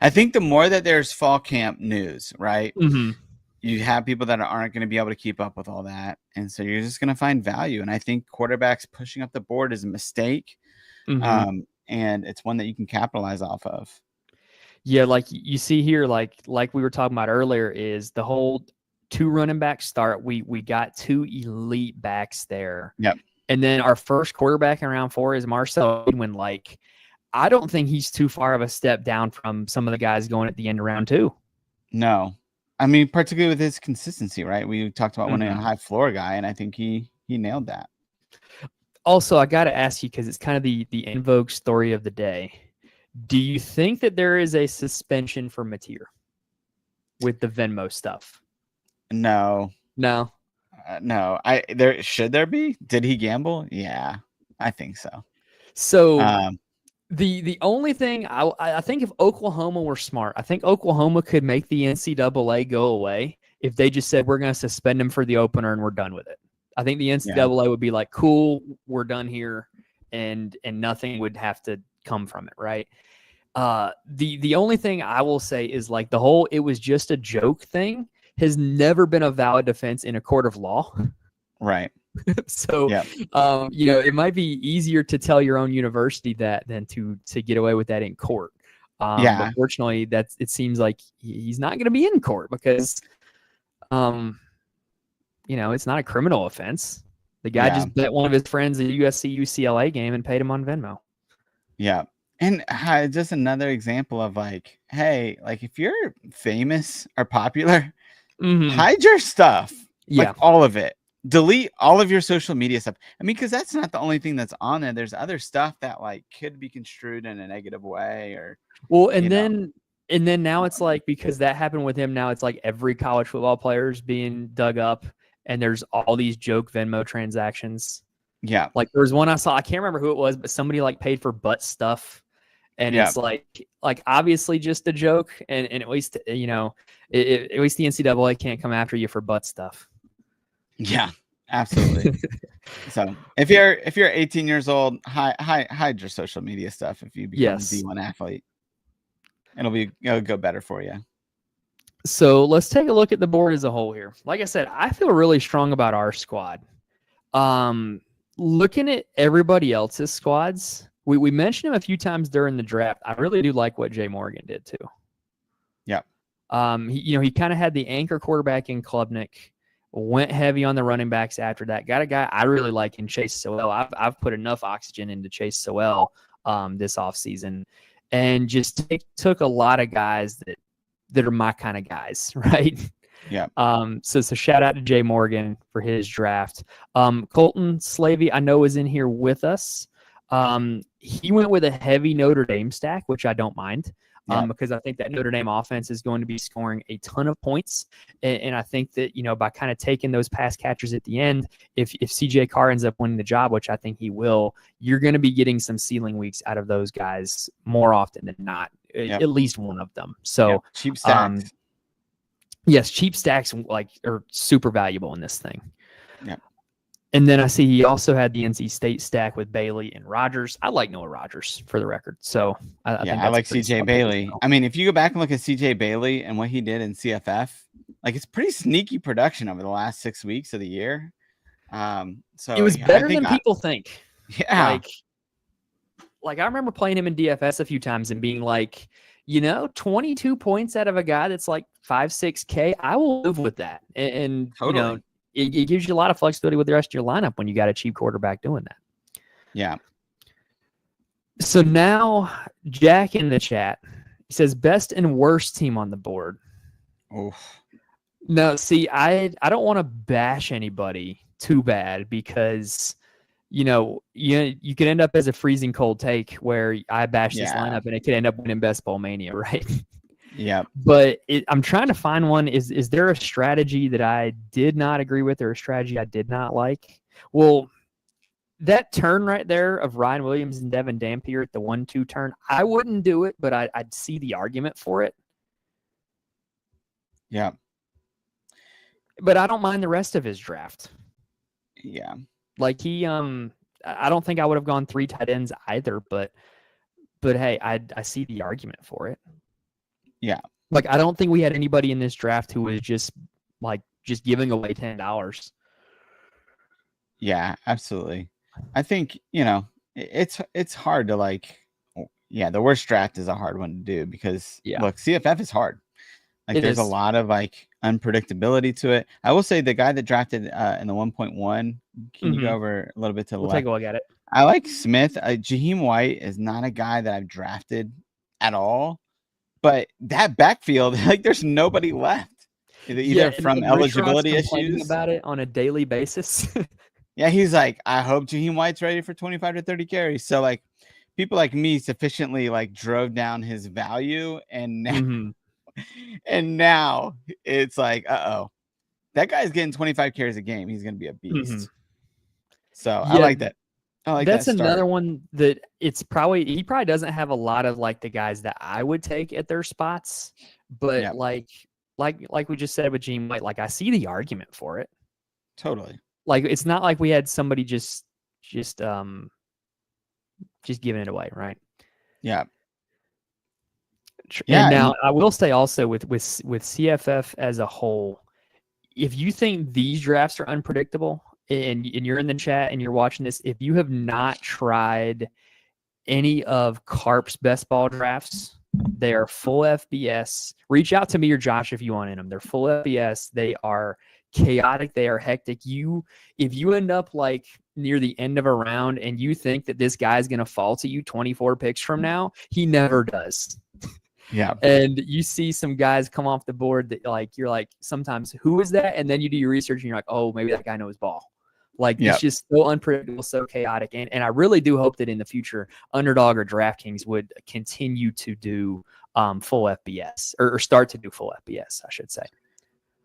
B: I think the more that there's fall camp news, right?
A: Mm-hmm.
B: You have people that aren't going to be able to keep up with all that. And so you're just going to find value. And I think quarterbacks pushing up the board is a mistake.
A: Mm-hmm.
B: And it's one that you can capitalize off of.
A: Yeah, like you see here, like we were talking about earlier, is the whole 2 running back start. We got 2 elite backs there.
B: Yep.
A: And then our first quarterback in round 4 is Marcel Goodwin. Like, I don't think he's too far of a step down from some of the guys going at the end of round 2.
B: No. I mean, particularly with his consistency, right? We talked about wanting a high floor guy, and I think he nailed that.
A: Also, I got to ask you, because it's kind of the in vogue story of the day. Do you think that there is a suspension for Mateer with the Venmo stuff?
B: No.
A: No.
B: No. Should there be? Did he gamble? Yeah, I think so.
A: So the only thing I think if Oklahoma were smart, I think Oklahoma could make the NCAA go away if they just said we're going to suspend him for the opener and we're done with it. I think the NCAA would be like, cool, we're done here, and nothing would have to come from it, right? The only thing I will say is like the whole "it was just a joke" thing has never been a valid defense in a court of law.
B: Right.
A: So, it might be easier to tell your own university that than to get away with that in court. But fortunately, it seems like he's not going to be in court because, it's not a criminal offense. The guy just bet one of his friends a USC UCLA game and paid him on Venmo.
B: Yeah. And just another example of like, hey, like if you're famous or popular, hide your stuff.
A: Yeah.
B: Like all of it. Delete all of your social media stuff. I mean, because that's not the only thing that's on there. There's other stuff that like could be construed in a negative way or
A: then now it's like, because that happened with him, now it's like every college football player is being dug up and there's all these joke Venmo transactions.
B: Yeah.
A: Like there was one I saw, I can't remember who it was, but somebody like paid for butt stuff. And it's like obviously just a joke. And at least, at least the NCAA can't come after you for butt stuff.
B: Yeah, absolutely. So if you're 18 years old, hide your social media stuff. If you become a D1 athlete, it'll go better for you.
A: So let's take a look at the board as a whole here. Like I said, I feel really strong about our squad. Looking at everybody else's squads, we mentioned him a few times during the draft. I really do like what Jay Morgan did too.
B: Yeah.
A: He kind of had the anchor quarterback in Klubnik. went heavy on the running backs after that. Got a guy I really like in Chase Sowell. I've put enough oxygen into Chase Sowell this offseason, and just took a lot of guys that are my kind of guys, right?
B: Yeah.
A: So shout out to Jay Morgan for his draft. Colton Slavey, I know, is in here with us. He went with a heavy Notre Dame stack, which I don't mind. Because I think that Notre Dame offense is going to be scoring a ton of points. And I think that, by kind of taking those pass catchers at the end, if CJ Carr ends up winning the job, which I think he will, you're going to be getting some ceiling weeks out of those guys more often than not, at least one of them. So
B: cheap stacks.
A: Yes, cheap stacks are super valuable in this thing.
B: Yeah.
A: And then I see he also had the NC State stack with Bailey and Rodgers. I like Noah Rodgers, for the record. So I think
B: I like CJ Bailey. I mean, if you go back and look at CJ Bailey and what he did in CFF, it's pretty sneaky production over the last 6 weeks of the year. So
A: it was better than people think.
B: Yeah.
A: Like I remember playing him in DFS a few times and being like, 22 points out of a guy that's like 5-6K, I will live with that. And
B: totally.
A: It gives you a lot of flexibility with the rest of your lineup when you got a cheap quarterback doing that.
B: Yeah.
A: So now Jack in the chat, he says best and worst team on the board.
B: Oh.
A: No, see, I don't want to bash anybody too bad because you could end up as a freezing cold take where I bash this lineup and it could end up winning Best Ball Mania, right?
B: Yeah.
A: But I'm trying to find one. Is there a strategy that I did not agree with or a strategy I did not like? Well, that turn right there of Ryan Williams and Devin Dampier at the 1-2 turn, I wouldn't do it, but I'd see the argument for it.
B: Yeah.
A: But I don't mind the rest of his draft.
B: Yeah.
A: Like he, I don't think I would have gone 3 tight ends either, but hey, I see the argument for it.
B: Yeah.
A: Like I don't think we had anybody in this draft who was just giving away $10.
B: Yeah, absolutely. I think, it's hard to the worst draft is a hard one to do because look, CFF is hard. There's a lot of unpredictability to it. I will say the guy that drafted in the 1.1, can you go over a little bit to the left?
A: Take a look at it.
B: I like Smith. Jaheim White is not a guy that I've drafted at all, but that backfield, there's nobody left. Either from eligibility issues
A: about it on a daily basis.
B: Yeah, he's like, I hope Jaheim White's ready for 25 to 30 carries. So people like me sufficiently drove down his value, and now, and now it's like, that guy's getting 25 carries a game. He's gonna be a beast. So I like that.
A: That's another one that he probably doesn't have a lot of the guys that I would take at their spots, but like we just said with Jaheim White, I see the argument for it.
B: Totally.
A: It's not like we had somebody just giving it away, right?
B: Yeah.
A: Yeah. And now I will say also with CFF as a whole, if you think these drafts are unpredictable and you're in the chat and you're watching this, if you have not tried any of Carp's best ball drafts, they are full FBS. Reach out to me or Josh if you want in them. They're full FBS. They are chaotic. They are hectic. If you end up near the end of a round and you think that this guy's going to fall to you 24 picks from now, he never does.
B: Yeah.
A: And you see some guys come off the board that you're like, sometimes who is that? And then you do your research and you're like, oh, maybe that guy knows ball. It's just so unpredictable, so chaotic. And I really do hope that in the future, Underdog or DraftKings would continue to do full FBS or start to do full FBS, I should say.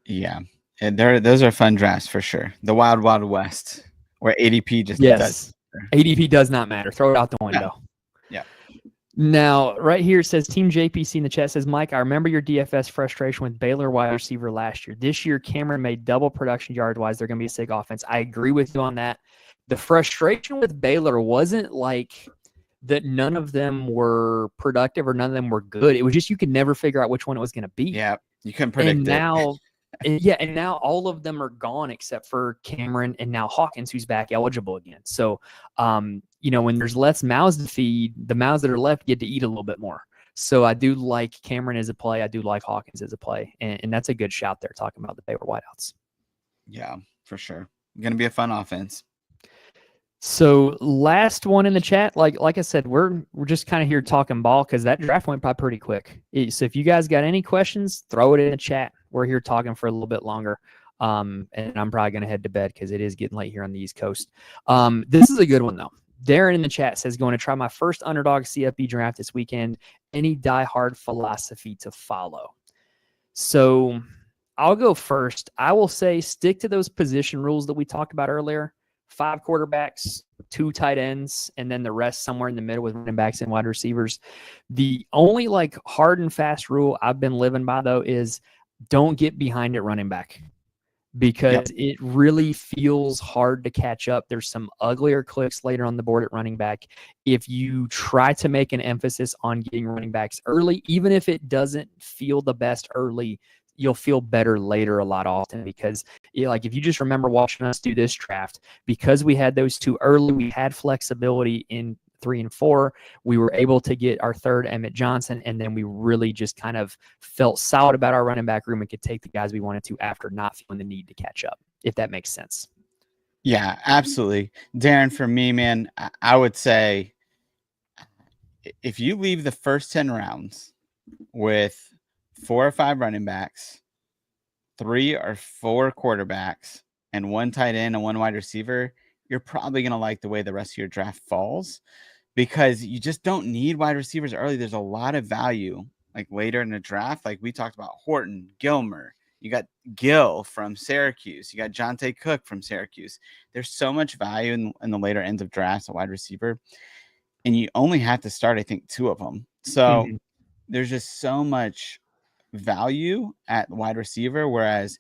B: Yeah. And those are fun drafts for sure. The Wild Wild West, where ADP just does.
A: ADP does not matter. Throw it out the window.
B: Yeah.
A: Now, right here it says Team JPC in the chat says, Mike, I remember your DFS frustration with Baylor wide receiver last year. This year, Cameron made double production yard wise. They're going to be a sick offense. I agree with you on that. The frustration with Baylor wasn't that none of them were productive or none of them were good. It was just you could never figure out which one it was going to be.
B: Yeah, you couldn't predict it.
A: And now all of them are gone except for Cameron and now Hawkins, who's back eligible again. So, when there's less mouths to feed, the mouths that are left get to eat a little bit more. So I do like Cameron as a play. I do like Hawkins as a play. And that's a good shout there talking about the Baylor wideouts.
B: Yeah, for sure. Going to be a fun offense.
A: So last one in the chat, like I said, we're just kind of here talking ball because that draft went by pretty quick. So if you guys got any questions, throw it in the chat. We're here talking for a little bit longer. And I'm probably gonna head to bed because it is getting late here on the East Coast. This is a good one though. Darren in the chat says, going to try my first Underdog CFB draft this weekend. Any diehard philosophy to follow? So I'll go first. I will say stick to those position rules that we talked about earlier. 5 quarterbacks, 2 tight ends, and then the rest somewhere in the middle with running backs and wide receivers. The only like hard and fast rule I've been living by though is don't get behind at running back because it really feels hard to catch up. There's some uglier clicks later on the board at running back. If you try to make an emphasis on getting running backs early, even if it doesn't feel the best early, you'll feel better later a lot often because like if you just remember watching us do this draft, because we had those 2 early, we had flexibility in 3 and 4. We were able to get our third Emmett Johnson, and then we really just kind of felt solid about our running back room and could take the guys we wanted to after not feeling the need to catch up, if that makes sense.
B: Yeah, absolutely. Darren, for me, man, I would say if you leave the first 10 rounds with 4 or 5 running backs, 3 or 4 quarterbacks, and 1 tight end and 1 wide receiver, you're probably going to like the way the rest of your draft falls because you just don't need wide receivers early. There's a lot of value like later in the draft. Like we talked about Horton, Gilmer. You got Gill from Syracuse. You got Jonte Cook from Syracuse. There's so much value in the later ends of drafts at wide receiver. And you only have to start, I think, 2 of them. So there's just so much value at wide receiver, whereas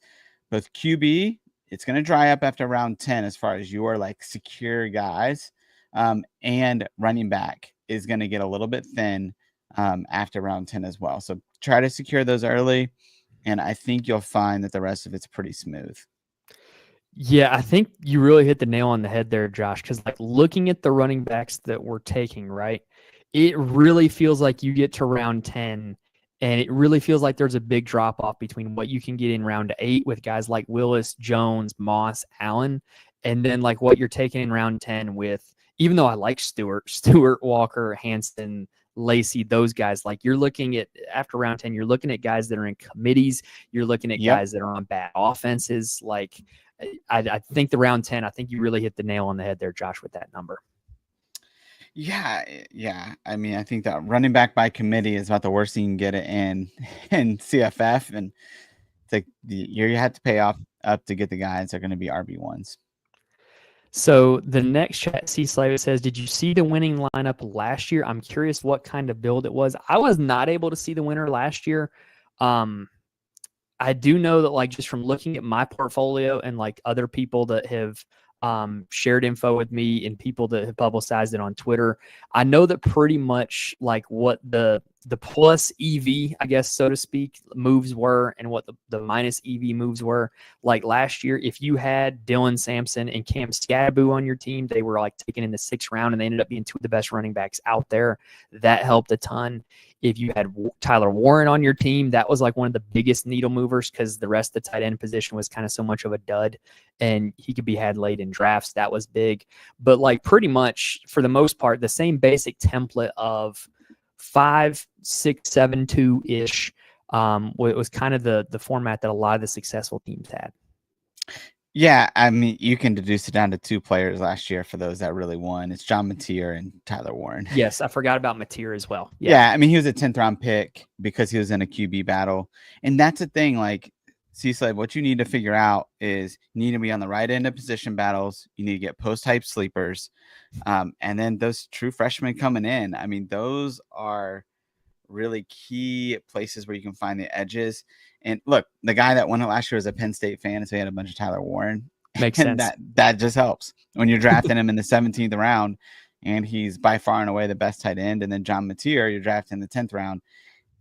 B: both QB, it's going to dry up after round 10 as far as your like secure guys, and running back is going to get a little bit thin after round 10 as well. So try to secure those early, and I think you'll find that the rest of it's pretty smooth.
A: Yeah, I think you really hit the nail on the head there, Josh, because like looking at the running backs that we're taking, right, it really feels like you get to round 10 and it really feels like there's a big drop off between what you can get in round 8 with guys like Willis, Jones, Moss, Allen, and then like what you're taking in round 10 with, even though I like Stewart, Walker, Hanson, Lacey, those guys, like you're looking at after round 10, you're looking at guys that are in committees, you're looking at guys that are on bad offenses. Like I think the round 10, I think you really hit the nail on the head there, Josh, with that number.
B: Yeah. I mean, I think that running back by committee is about the worst thing you can get it in CFF, and it's like you have to pay up to get the guys that are going to be RB1s.
A: So the next chat, C Slave says, did you see the winning lineup last year? I'm curious what kind of build it was. I was not able to see the winner last year. I do know that like just from looking at my portfolio and like other people that have shared info with me and people that have publicized it on Twitter, I know that pretty much like what the plus EV, I guess, so to speak, moves were and what the minus EV moves were. Like last year, if you had Dylan Sampson and Cam Scadaboo on your team, they were like taken in the 6th round and they ended up being 2 of the best running backs out there. That helped a ton. If you had Tyler Warren on your team, that was like one of the biggest needle movers because the rest of the tight end position was kind of so much of a dud and he could be had late in drafts. That was big. But like pretty much for the most part, the same basic template of 5, 6, 7, 2-ish was kind of the format that a lot of the successful teams had.
B: Yeah, I mean, you can deduce it down to 2 players last year for those that really won. It's John Mateer and Tyler Warren.
A: Yes, I forgot about Mateer as well.
B: Yeah, I mean, he was a 10th round pick because he was in a QB battle. And that's the thing, like, C-Slave, what you need to figure out is you need to be on the right end of position battles. You need to get post-hype sleepers. And then those true freshmen coming in. I mean, those are really key places where you can find the edges. And look, the guy that won it last year was a Penn State fan, so he had a bunch of Tyler Warren.
A: Makes
B: and
A: sense.
B: That just helps when you're drafting him in the 17th round, and he's by far and away the best tight end. And then John Mateer, you're drafting in the 10th round,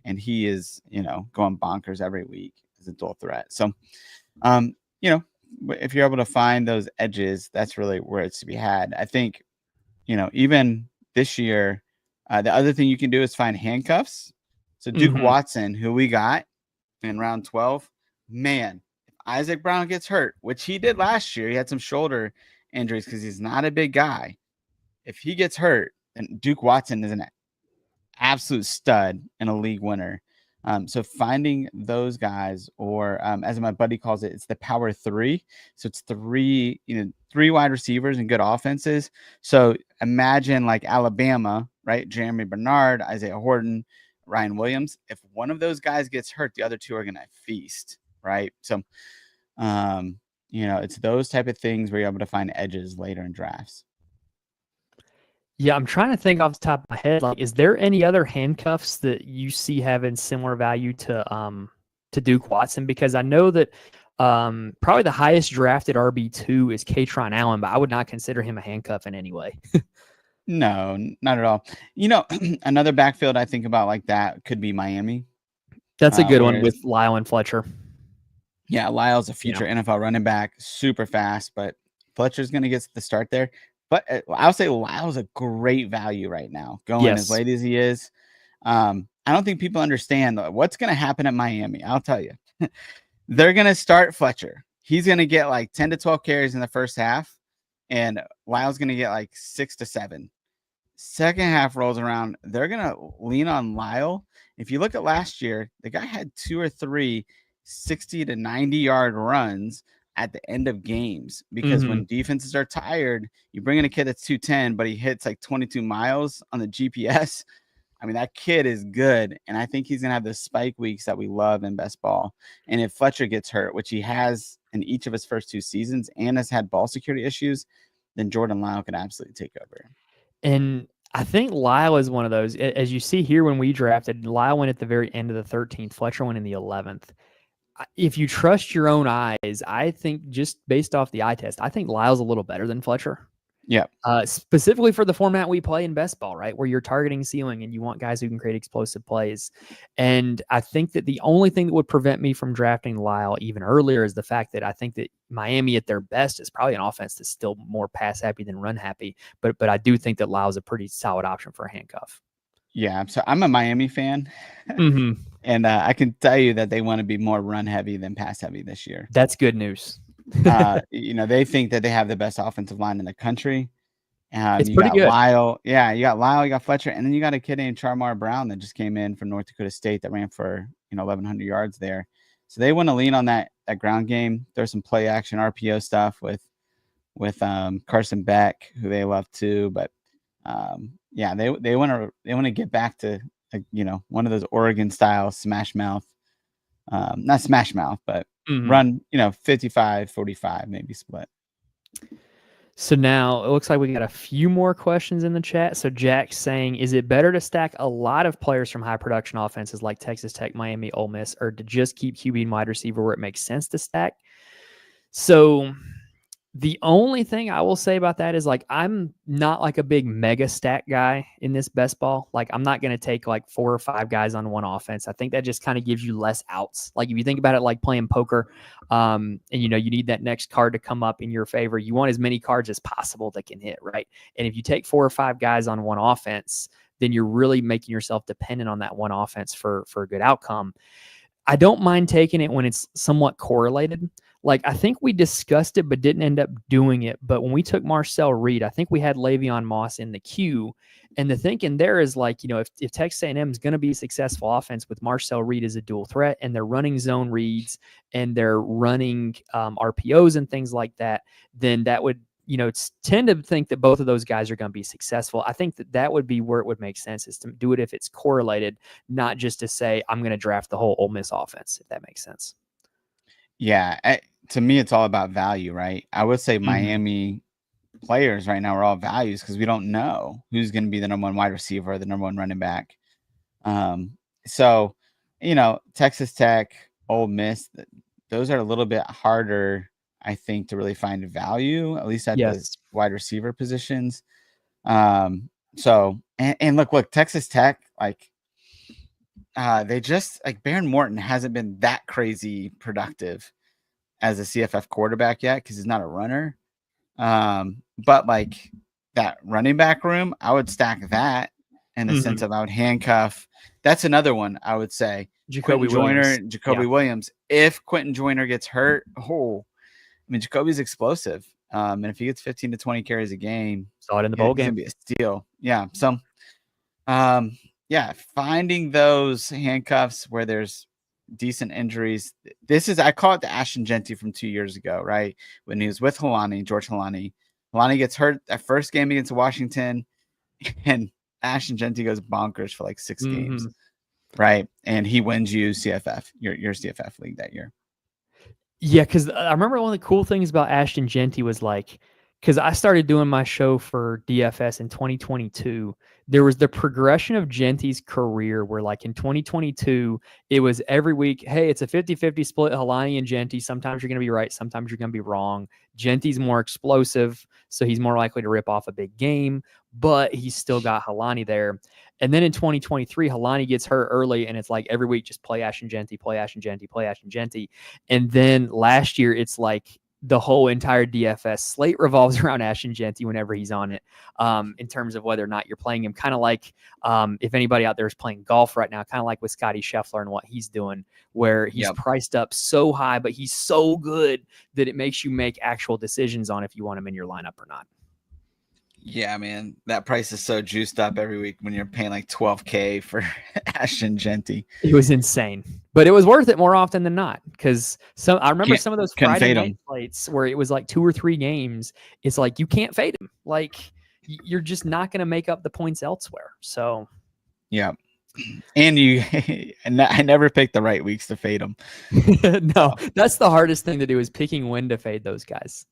B: and he is, going bonkers every week as a dual threat. So, if you're able to find those edges, that's really where it's to be had. I think, even this year, the other thing you can do is find handcuffs. So Duke Watson, who we got in round 12, man, if Isaac Brown gets hurt, which he did last year, he had some shoulder injuries because he's not a big guy. If he gets hurt, then Duke Watson is an absolute stud and a league winner. So finding those guys, or as my buddy calls it, it's the power three. So it's three wide receivers and good offenses. So imagine like Alabama, right? Jeremy Bernard, Isaiah Horton, Ryan Williams. If one of those guys gets hurt, the other two are going to feast, right? So, it's those type of things where you're able to find edges later in drafts.
A: Yeah, I'm trying to think off the top of my head. Like, is there any other handcuffs that you see having similar value to Duke Watson? Because I know that probably the highest drafted RB2 is Katron Allen, but I would not consider him a handcuff in any way.
B: No, not at all. Another backfield I think about like that could be Miami.
A: That's a good one with Lyle and Fletcher.
B: Yeah, Lyle's a future NFL running back, super fast, but Fletcher's going to get the start there. But I'll say Lyle's a great value right now, going as late as he is. I don't think people understand what's going to happen at Miami. I'll tell you. They're going to start Fletcher. He's going to get like 10 to 12 carries in the first half, and Lyle's going to get like 6 to 7. Second half rolls around, they're going to lean on Lyle. If you look at last year, the guy had 2 or 3 60 to 90-yard runs at the end of games, because when defenses are tired, you bring in a kid that's 210, but he hits like 22 miles on the GPS. I mean, that kid is good, and I think he's going to have the spike weeks that we love in best ball. And if Fletcher gets hurt, which he has in each of his first 2 seasons and has had ball security issues, then Jordan Lyle can absolutely take over.
A: And I think Lyle is one of those. As you see here, when we drafted, Lyle went at the very end of the 13th. Fletcher went in the 11th. If you trust your own eyes, I think just based off the eye test, I think Lyle's a little better than Fletcher.
B: Yeah.
A: Specifically for the format we play in best ball, right? Where you're targeting ceiling and you want guys who can create explosive plays. And I think that the only thing that would prevent me from drafting Lyle even earlier is the fact that I think that Miami at their best is probably an offense that's still more pass happy than run happy. But I do think that Lyle's a pretty solid option for a handcuff.
B: Yeah. So I'm a Miami fan. And I can tell you that they want to be more run heavy than pass heavy this year.
A: That's good news.
B: They think that they have the best offensive line in the country.
A: It's pretty good.
B: Lyle. Yeah, you got Lyle, you got Fletcher, and then you got a kid named Charmar Brown that just came in from North Dakota State that ran for 1,100 yards there. So they want to lean on that ground game. There's some play action RPO stuff with Carson Beck, who they love too. But they want to get back to one of those Oregon style smash mouth, not smash mouth, but run 55-45 maybe split.
A: So now it looks like we got a few more questions in the chat. So Jack's saying, is it better to stack a lot of players from high production offenses like Texas Tech, Miami, Ole Miss, or to just keep QB and wide receiver where it makes sense to stack? So the only thing I will say about that is, like, I'm not like a big mega stack guy in this best ball. Like, I'm not going to take like 4 or 5 guys on one offense. I think that just kind of gives you less outs. Like, if you think about it like playing poker, and you need that next card to come up in your favor, you want as many cards as possible that can hit, right? And if you take 4 or 5 guys on one offense, then you're really making yourself dependent on that one offense for a good outcome. I don't mind taking it when it's somewhat correlated. Like, I think we discussed it, but didn't end up doing it. But when we took Marcel Reed, I think we had Le'Veon Moss in the queue. And the thinking there is like, if Texas A&M is going to be a successful offense with Marcel Reed as a dual threat, and they're running zone reads and they're running RPOs and things like that, then that would, tend to think that both of those guys are going to be successful. I think that would be where it would make sense, is to do it if it's correlated, not just to say, I'm going to draft the whole Ole Miss offense, if that makes sense.
B: Yeah. To me, it's all about value, right? I would say Miami players right now are all values because we don't know who's going to be the number 1 wide receiver or the number 1 running back. So, Texas Tech, Ole Miss, those are a little bit harder, I think, to really find value, at least at the wide receiver positions. So, and look, Texas Tech, like, they just, like, Baron Morton hasn't been that crazy productive as a CFF quarterback yet because he's not a runner. But like that running back room, I would stack that in the sense of I would handcuff. That's another one I would say.
A: Jacoby
B: Williams. if Quentin Joyner gets hurt, Jacoby's explosive. And if he gets 15 to 20 carries a game,
A: saw it in the bowl
B: he's
A: game.
B: Gonna be a steal. Yeah. So, finding those handcuffs where there's decent injuries. I call it the Ashton Genty from 2 years ago, right? When he was with George Helani. Helani gets hurt that first game against Washington, and Ashton Genty goes bonkers for like 6 games, right? And he wins you CFF, your CFF league that year.
A: Yeah, because I remember one of the cool things about Ashton Genty was like, because I started doing my show for DFS in 2022, there was the progression of Genty's career where like in 2022, it was every week, hey, it's a 50-50 split, Helani and Genty. Sometimes you're going to be right. Sometimes you're going to be wrong. Genty's more explosive, so he's more likely to rip off a big game, but he's still got Helani there. And then in 2023, Helani gets hurt early, and it's like every week, just play Ashton Genty, play Ashton Genty, play Ashton Genty. And then last year, it's like the whole entire DFS slate revolves around Ashton Genty whenever he's on it, in terms of whether or not you're playing him. Kind of like if anybody out there is playing golf right now, kind of like with Scotty Scheffler and what he's doing, where he's priced up so high, but he's so good that it makes you make actual decisions on if you want him in your lineup or not.
B: Yeah, man, that price is so juiced up every week when you're paying like $12K for Ashton Genty.
A: It was insane, but it was worth it more often than not, because I remember some of those Friday night slates where it was like 2 or 3 games. It's like you can't fade him. Like you're just not going to make up the points elsewhere. So,
B: yeah. And I never picked the right weeks to fade them.
A: No, that's the hardest thing to do is picking when to fade those guys.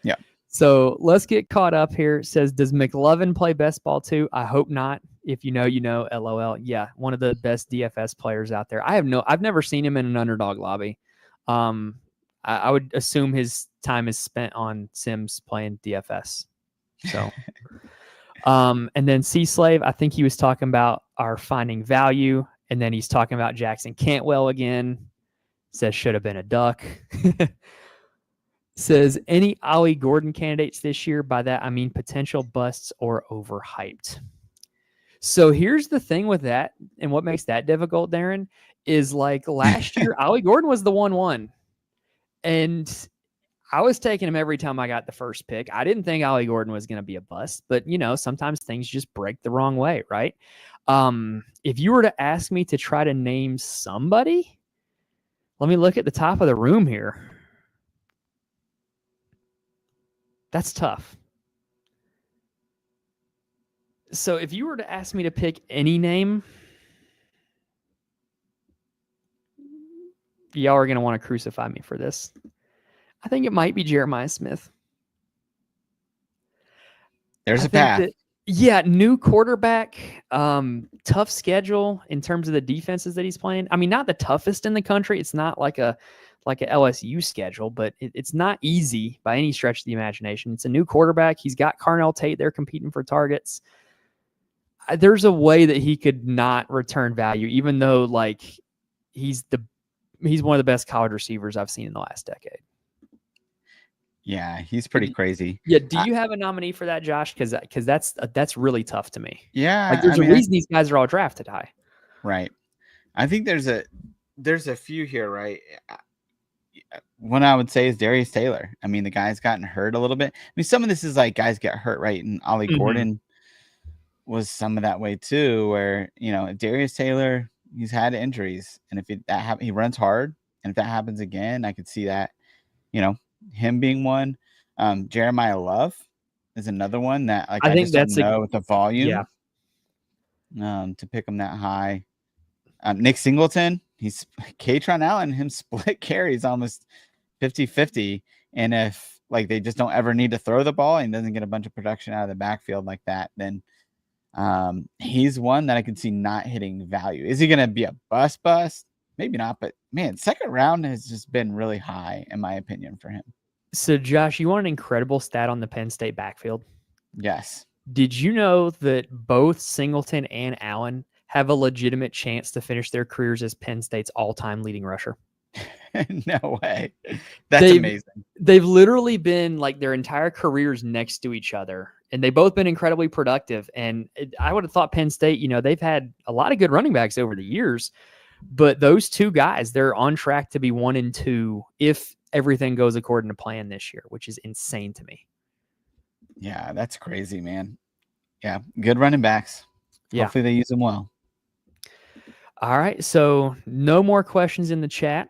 B: Yeah.
A: So let's get caught up here. It says, does McLovin play best ball too? I hope not. If you know, you know, LOL. Yeah, one of the best DFS players out there. I've never seen him in an underdog lobby. I would assume his time is spent on Sims playing DFS. So, and then C Slave, I think he was talking about our finding value, and then he's talking about Jackson Cantwell again. Says should have been a duck. Says, any Ollie Gordon candidates this year? By that, I mean potential busts or overhyped. So here's the thing with that, and what makes that difficult, Darren, is like last year, Ollie Gordon was the 1-1. And I was taking him every time I got the first pick. I didn't think Ollie Gordon was going to be a bust, but, you know, sometimes things just break the wrong way, right? If you were to ask me to try to name somebody, let me look at the top of the room here. That's tough. So if you were to ask me to pick any name, y'all are going to want to crucify me for this. I think it might be Jeremiah Smith.
B: There's a path.
A: New quarterback, tough schedule in terms of the defenses that he's playing. I mean, not the toughest in the country. It's not like a LSU schedule, but it's not easy by any stretch of the imagination. It's a new quarterback. He's got Carnell Tate there competing for targets. There's a way that he could not return value, even though like he's one of the best college receivers I've seen in the last decade.
B: Yeah, he's pretty crazy.
A: Yeah, do you have a nominee for that, Josh? Because that's really tough to me.
B: Yeah,
A: like there's a reason these guys are all drafted high.
B: Right. I think there's a few here, right? One I would say is Darius Taylor. I mean, the guy's gotten hurt a little bit. I mean, some of this is like guys get hurt, right? And Ollie Gordon was some of that way too, where, you know, Darius Taylor, he's had injuries, and if he runs hard, and if that happens again, I could see that, you know, him being one. Jeremiah Love is another one that like I think just don't know with the volume. Yeah. To pick him that high. Nick Singleton, he's Katron Allen, him split carries almost 50-50. And if like they just don't ever need to throw the ball and doesn't get a bunch of production out of the backfield like that, then he's one that I can see not hitting value. Is he going to be a bust? Maybe not, but man, second round has just been really high in my opinion for him.
A: So Josh, you want an incredible stat on the Penn State backfield?
B: Yes.
A: Did you know that both Singleton and Allen have a legitimate chance to finish their careers as Penn State's all-time leading rusher?
B: No way. That's amazing.
A: They've literally been like their entire careers next to each other, and they've both been incredibly productive. And I would have thought Penn State, you know, they've had a lot of good running backs over the years, But those two guys, they're on track to be 1 and 2 if everything goes according to plan this year, which is insane to me.
B: Yeah, that's crazy, man. Yeah, good running backs.
A: Yeah.
B: Hopefully they use them well.
A: All right, so no more questions in the chat.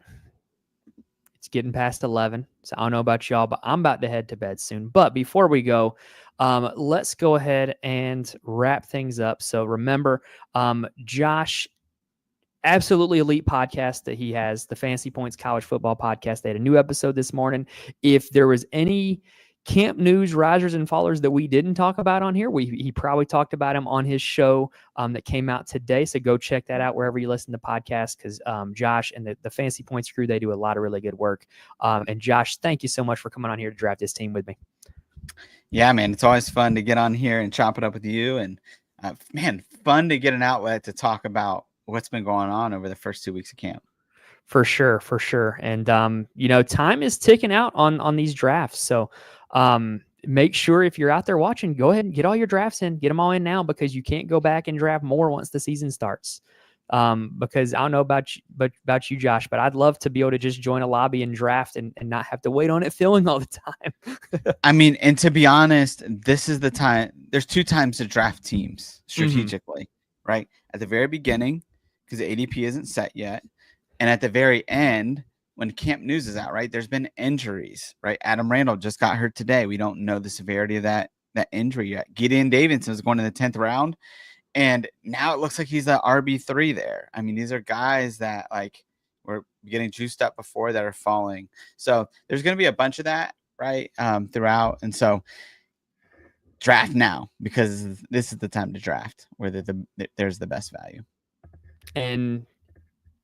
A: It's getting past 11, so I don't know about y'all, but I'm about to head to bed soon. But before we go, let's go ahead and wrap things up. So remember, Josh, absolutely elite podcast that he has, the Fantasy Points College Football Podcast. They had a new episode this morning. If there was any camp news, risers, and fallers that we didn't talk about on here, he probably talked about him on his show that came out today. So go check that out wherever you listen to podcasts, because Josh and the Fantasy Points crew, they do a lot of really good work. And Josh, thank you so much for coming on here to draft this team with me.
B: Yeah, man, it's always fun to get on here and chop it up with you. And man, fun to get an outlet to talk about what's been going on over the first 2 weeks of camp.
A: For sure, for sure. And time is ticking out on these drafts. So make sure if you're out there watching, go ahead and get all your drafts in, get them all in now, because you can't go back and draft more once the season starts. Because I don't know about you, Josh, but I'd love to be able to just join a lobby and draft and not have to wait on it filling all the time.
B: I mean, and to be honest, this is the time. There's 2 times to draft teams strategically, right? At the very beginning, because the ADP isn't set yet. And at the very end, when camp news is out, right, there's been injuries, right? Adam Randall just got hurt today. We don't know the severity of that injury yet. Gideon Davidson was going in the 10th round, and now it looks like he's the RB3 there. I mean, these are guys that like were getting juiced up before that are falling. So there's going to be a bunch of that, right, throughout. And so draft now, because this is the time to draft where there's the best value.
A: And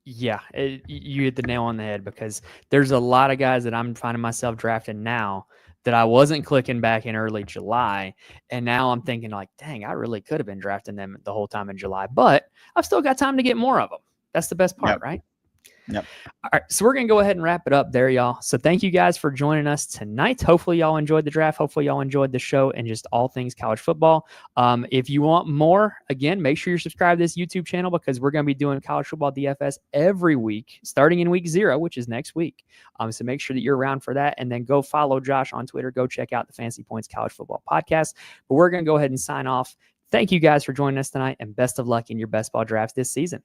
A: yeah, you hit the nail on the head, because there's a lot of guys that I'm finding myself drafting now that I wasn't clicking back in early July. And now I'm thinking like, dang, I really could have been drafting them the whole time in July, but I've still got time to get more of them. That's the best part, right?
B: Yep.
A: All right, so we're going to go ahead and wrap it up there, y'all. So thank you guys for joining us tonight. Hopefully y'all enjoyed the draft. Hopefully y'all enjoyed the show and just all things college football. If you want more, again, make sure you're subscribed to this YouTube channel, because we're going to be doing college football DFS every week, starting in week 0, which is next week. So make sure that you're around for that, and then go follow Josh on Twitter. Go check out the Fantasy Points College Football Podcast. But we're going to go ahead and sign off. Thank you guys for joining us tonight, and best of luck in your best ball drafts this season.